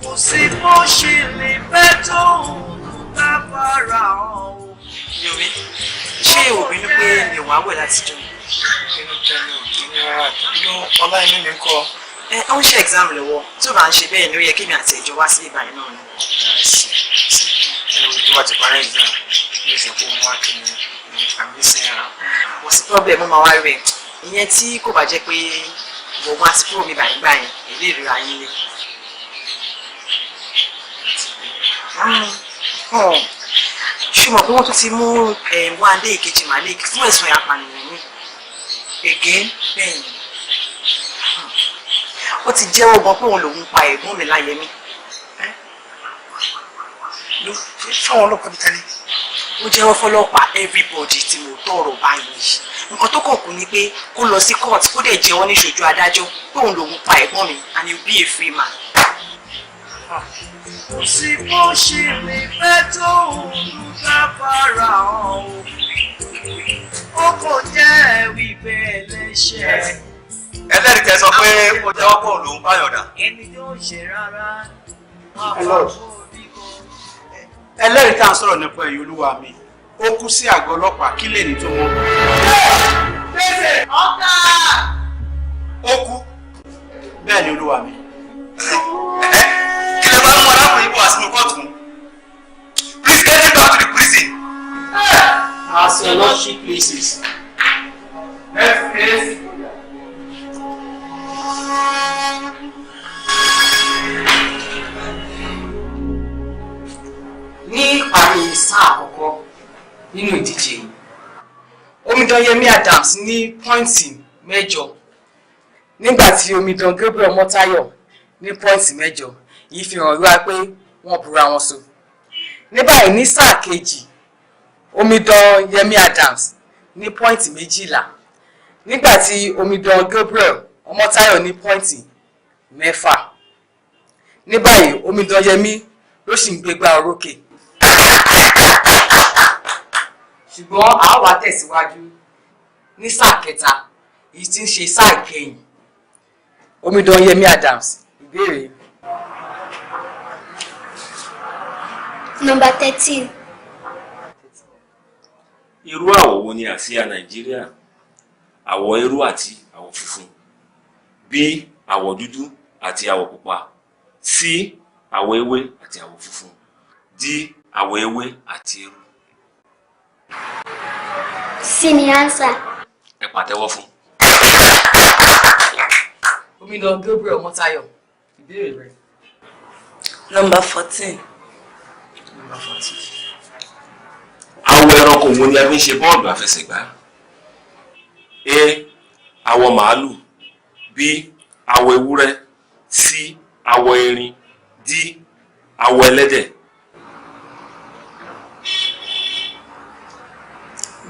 Kò sí bó ṣe lè fẹ́ tó bá fara hàn o. Yomi, ṣé òbí ní pé mi ò wá wẹ̀ láti jọ? Inú tẹnu ìní rárá inú ọlá inú mi ń kọ. Ó ń ṣe exam lọ́wọ́ tí ó bá ń ṣe bẹ́ẹ̀ ni ó yẹ kí mi àti ìjọ wá sí ìbàyẹn náà ni. Tó bá ti parí exam, ló ṣe kó wá kí ni àmì sí ara. Kò sí problem ó máa wá rẹ̀. Ìyẹn tí kò bá jẹ́ pé gbogbo àti kúrò mi bàyìí báyìí èlé ìrora yín lé. Ṣùgbọ́n pé wọ́n tún ti mú Wándé ìkejì Malik fún ẹ̀sùn ìyàpànìyàn ní again bẹ́ẹ̀ ni ó ti jẹ́wọ́ gan pé òun lòun pa ẹ̀gbọ́n mi Láyẹmí. Fáwọn ọlọ́pàá bí tẹ́lẹ̀. Ó jẹ́wọ́ fọlọ́pàá everybody tí mo tọrọ báyìí. Nǹkan tó kàn kù ni pé kó lọ sí court kó dẹ̀ jẹ́wọ́ ní ìṣojú adájọ́ pé òun lòun pa ẹ̀gbọ́n mi and he will be a free man. Kò sí bó ṣe lè fẹ́ tó bá fara hàn o. Ó kò jẹ́ wípé ẹlẹ́ṣẹ̀. Ẹlẹ́rìí tẹ sọ pé ó jẹ́wọ́ pọ̀ lòun báyọ̀ dà. Ẹni yóò ṣe rárá. Ẹlẹ́rìí tá à ń sọ̀rọ̀ nípa ẹ̀yìn olúwa mi ó kú sí àgọ́ ọlọ́pàá kí lè ní tó mọ́. Ọ̀gá! Ó kú bẹ́ẹ̀ ni olúwa mi. Kí lè bá mú arákùnrin bọ̀ àsìnú kóòtù? Please get him back to the prison. As your lordship pleases. Next case. Ní ìparí sáà àkọ́kọ́ nínú ìdíje yìí, omidan Yẹmí Adams ní pọ́ìntì 8 nígbà tí omidan Gabriel Mọ́táyọ̀ ní pọ́ìntì 8 yìí fi hàn wá pé wọ́n búra wọn so. Ní báyìí ní sáà kejì omidan Yẹmí Adams ní pọ́ìntì 12 nígbà tí omidan Gabriel Mọ́táyọ̀ ní pọ́ìntì 6. Ní báyìí omidan Yẹmí ló sì ń gbégbá orókè. Ṣùgbọ́n a wá tẹ̀síwájú ní sáà kẹta èyí tí ń ṣe sáà ìkẹyìn. Omidan Yẹmí Adams ìbéèrè. Number 13. Irú àwọ̀ wo ni àsíá Nàìjíríà? Àwọ̀ eérú àti àwọ̀ funfun. B. àwọ̀ dúdú àti àwọ̀ pupa. C. Àwọ̀ ewé àti àwọ̀ funfun. D. Àwọ̀ ewé àti eérú. C ni answer. Ẹ pàtẹ́wọ́ fún. Omidan Gabriel Motayo. Ìbéèrè rẹ̀. Number 14. Number 14. Àwọ̀ ẹranko wo ni a fi ń ṣe bọ́ọ̀lù àfẹsẹ̀gbá? A. Àwọ̀ màálù. B. Àwọ̀ ewúrẹ́. C. Àwọ̀ erin. D. Àwọ̀ ẹlẹ́dẹ̀.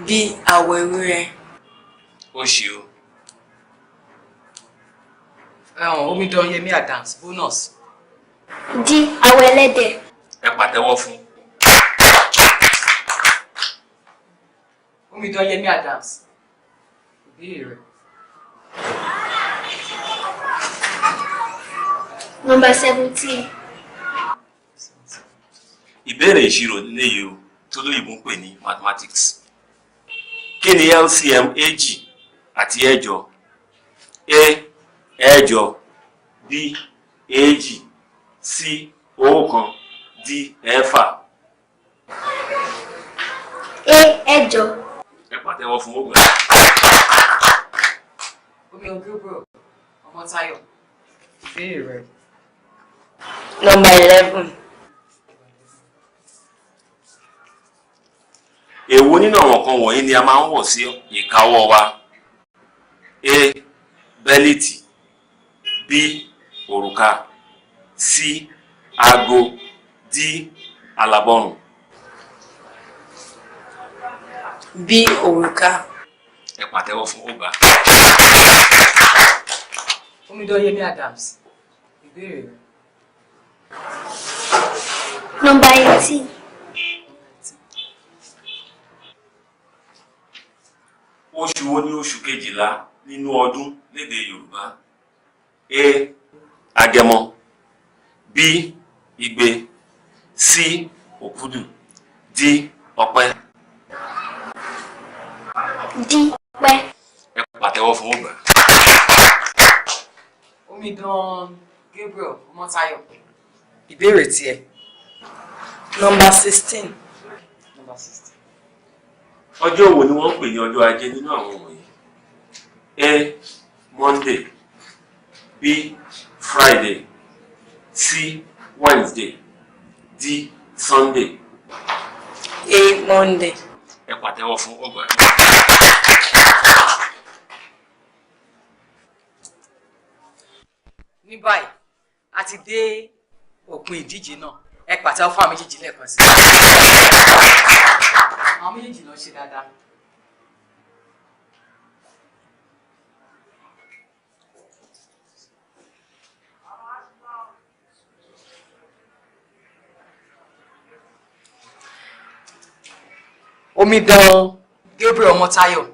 B. Àwọ̀ ewúrẹ́. Ó ṣe o. Omidan Yemi Adams bonus. D. Àwọ̀ ẹlẹ́dẹ̀. Ẹ pàtẹ́wọ́ fún. Omidan Yemi Adams. Ìbéèrè rẹ̀. Number 17. Ìbéèrè ìṣirò léyìí o tó lóyìnbó ń pè ní mathematics. Kí ni LCM èjì àti ẹ̀jọ? A. Ẹ̀jọ. B. Èjì. C. Ọ̀kan. D. Ẹ̀fà. A. Ẹ̀jọ. Ẹ pàtẹ́wọ́ fún ọgbà. Omidan Gabriel Motayo. Ìbéèrè rẹ̀. Number 11. Èwo nínú àwọn kan wọ̀nyí ni a máa ń wọ̀ sí ìkáwọ́ wa? A. Bẹ́líìtì. B. Òrùka. C. Aago. D. Àlàbọ̀rùn. B. Òrùka. Ẹ pàtẹ́wọ́ fún ọgbà. Omidan Yemi Adams. Ìbéèrè rẹ̀. Number 18. Oṣù wo ni oṣù kejìlá nínú ọdún lédè Yorùbá? A. Agẹmọ. B. Igbe. C. Òkúdù. D. Ọ̀pẹ. D. Ọ̀pẹ. Ẹ pàtẹ́wọ́ fún ọgbà. Omidan Gabriel Motayo. Ìbéèrè tiẹ̀. Number 16. Number 16. Ọjọ́ wo ni wọ́n ń pè ní ọjọ́ ajé nínú àwọn wọ̀nyí? A. Monday. B. Friday. C. Wednesday. D. Sunday. A. Monday. Ẹ pàtẹ́wọ́ fún ọgbà. Ní báyìí a ti dé òpin ìdíje náà. Ẹ pàtẹ́wọ́ fún àwọn méjèèjì lẹ́ẹ̀kan sí. Àwọn méjèèjì lọ ṣe dáadáa. Omidan Gabriel Motayo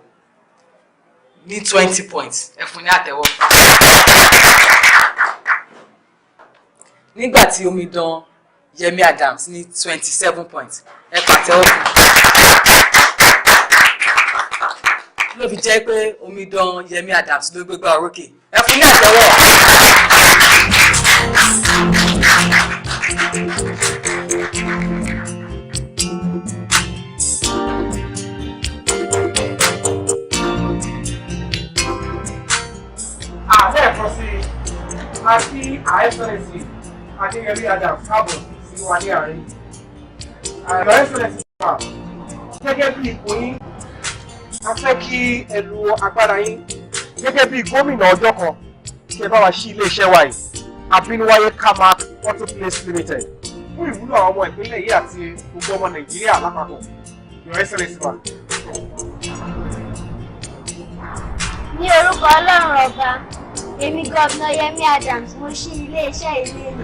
ní 20 points. Ẹ fún ní àtẹ́wọ́. Nígbà tí Omidan Yemi Adams ní 27 points. Ẹ pàtẹ́wọ́ fún. Ló fi jẹ́ pé Omidan Yemi Adams ló gbégbá orókè. Ẹ fún ní àtẹ́wọ́. Lẹ́ẹ̀kan sí a kí àìsànẹ̀sì Adéyẹmí Adams káàbọ̀ sí wa ní àárín. Àìsànẹ̀sì wà gẹ́gẹ́ bí ipò yín, a fẹ́ kí ẹ lo agbára yín gẹ́gẹ́ bí gómìnà ọjọ́ kan kí ẹ bá wa ṣí ilé-iṣẹ́ wa yìí, Abínúwáyé Kamak Auto Place Limited, fún ìwúlò àwọn ọmọ ìpínlẹ̀ yìí àti gbogbo ọmọ Nàìjíríà lápapọ̀. Your Excellency wa. Ní orúkọ Ọlọ́run ọba, èmi gọ́vnà Yemi Adams mo ṣí ilé-iṣẹ́ ilé mi.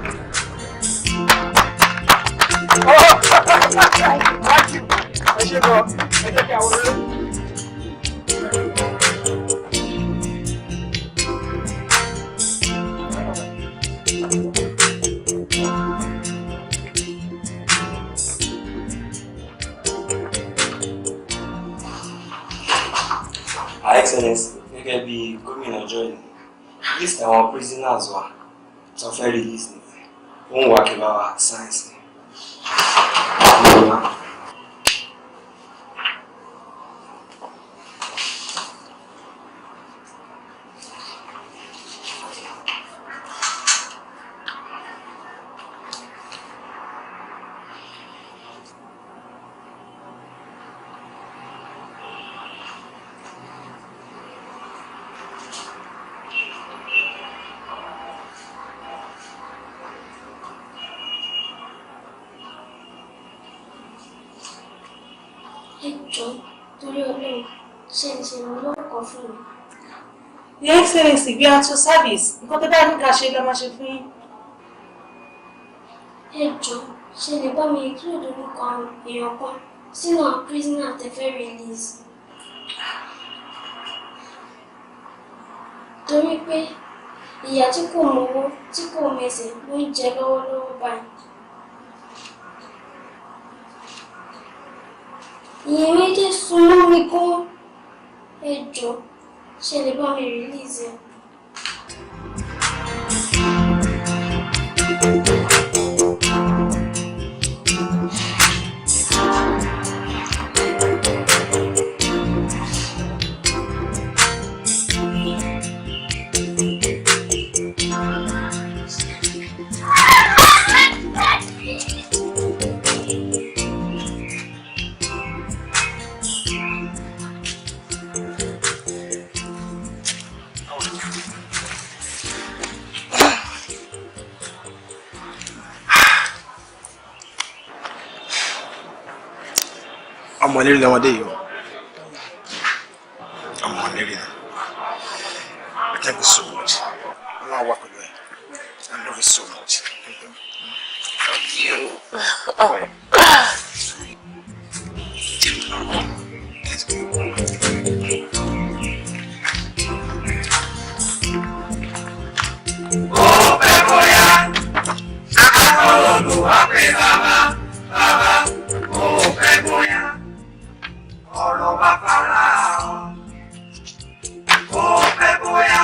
Ẹ ṣe lọ, ẹ jẹ́ kí àwọn olóyè. Excellence, gẹ́gẹ́ bí gómìnà ọjọ́ ìlú, list àwọn prisoners wa tó fẹ́ release ni wọ́n wá kí bá wa science ni. Your Excellency, we are at your service. Nǹkan tó bá ní ká ṣe la máa ṣe fún yín. Ẹ jọ̀ọ́, ṣé lè bá mi include orúkọ àwọn èèyàn kan sínú àwọn prisoner tẹ́ fẹ́ release? Torí pé ìyà tí kò mọ́wọ́ tí kò mẹsẹ̀ ló ń jẹ lọ́wọ́lọ́wọ́ báyìí. Ìyẹn méjì súnmọ́ mi gan. Ẹ jọ̀ọ́, ṣé lè bá mi release ẹ? ọmọ lérí lọ́mọdé yìí o ọmọ lérí ni I thank you so much ọlọ́run wà pẹ̀lú ẹ I love you so much. Thank you. Let's go. Ó fẹ́ bóyá akọ́kọ́ Olúwa pé bàbá ó fẹ́ bóyá ọ̀rọ̀ bá fara hàn. Ó fẹ́ bóyá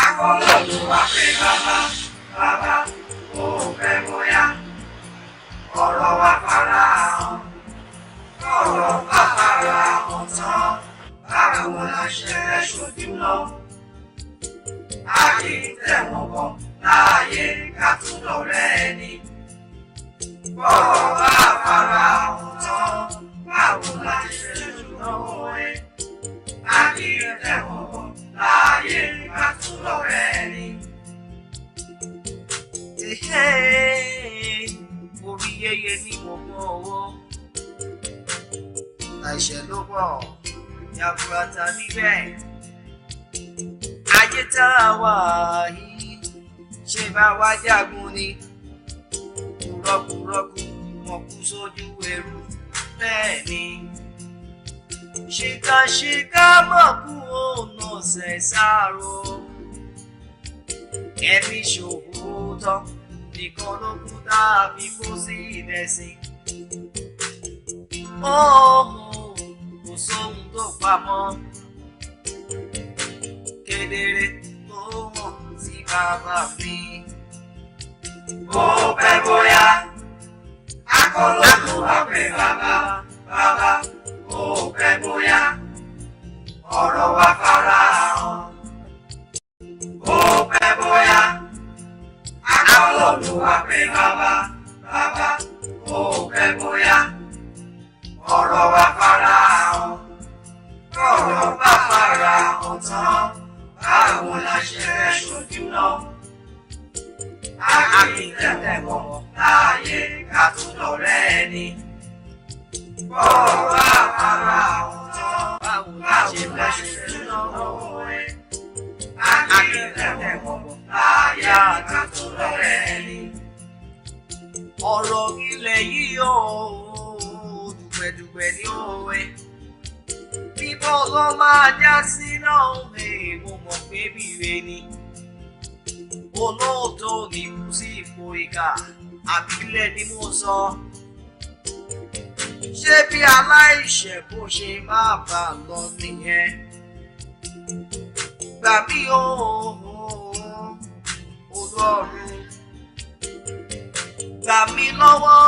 akọ́kọ́ Olúwa pé bàbá ó fẹ́ bóyá ọ̀rọ̀ bá fara hàn. Ọ̀rọ̀ bá fara hàn tán báwo la ṣe fẹ́ ṣojú lọ. A kì í tẹ̀wọ̀n bọ̀ láàyè ká tún lọ́rẹ́ ẹni. Bọ́ọ̀ bá fara hàn tán báwo la ṣe lọ́wọ́ ẹ. A kì í tẹ̀wọ̀n bọ̀ láàyè ká tún lọ́rẹ́ ẹni. Orí yẹyẹ ní gbogbo ọwọ́. Àìṣẹ́ ló pọ̀ jaburata níbẹ̀. Ayé tá a wà yìí ṣe bá wá jagun ni. Kúrọ́kúrọ́kú wọn kú sójú ẹrú bẹ́ẹ̀ ni. Ṣìkàṣìkà mọ̀ kú ọ̀nà ọ̀sẹ̀ sáàrò. Ẹ̀mí ṣòwò tán nìkan ló kú tàbí kó sí ìdẹ̀sìn. Kò sóhun tó pamọ́. Kedere tó hàn sí bàbá mi. Ó fẹ́ bóyá akọ́lọ́dún wá pé bàbá ó fẹ́ bóyá ọ̀rọ̀ wá fara hàn. Ó fẹ́ bóyá akọ́lọ́dún wá pé bàbá ó fẹ́ bóyá ọ̀rọ̀ wá fara hàn. Ọ̀rọ̀ bá fara hàn tán báwo la ṣe fẹ́ ṣojú lọ. A kì í tẹ̀wọ̀n láàyè ká tún lọ́rẹ́ ẹni. Bọ́ọ̀ bá fara hàn tán báwo la ṣe fẹ́ ṣojú lọ́wọ́ ẹ. A kì í tẹ̀wọ̀n láàyè ká tún lọ́rẹ́ ẹni. Ọ̀rọ̀ ilẹ̀ yìí ó dùgbẹ̀dùgbẹ̀ ní òwe. Bíbọ̀ lọ máa já sí náà mo mọ̀ pé bíire ni. Olóòótọ́ ní kú sí ipò ìkà àbílẹ̀ ni mo sọ. Ṣé bí aláìṣẹ̀ bó ṣe máa bá lọ nìyẹn? gbà mí o Ọlọ́run gbà mí lọ́wọ́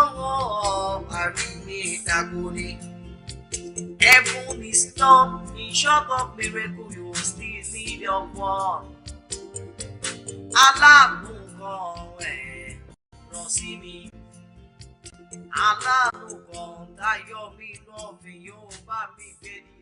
àríwí ìdàgbòní. Heaven is not in short of miracle, you still need your one. Aláàánú kan ràn sí mi. Aláàánú kan táyọ̀ mi náà fi yóò bá mi gbé ní.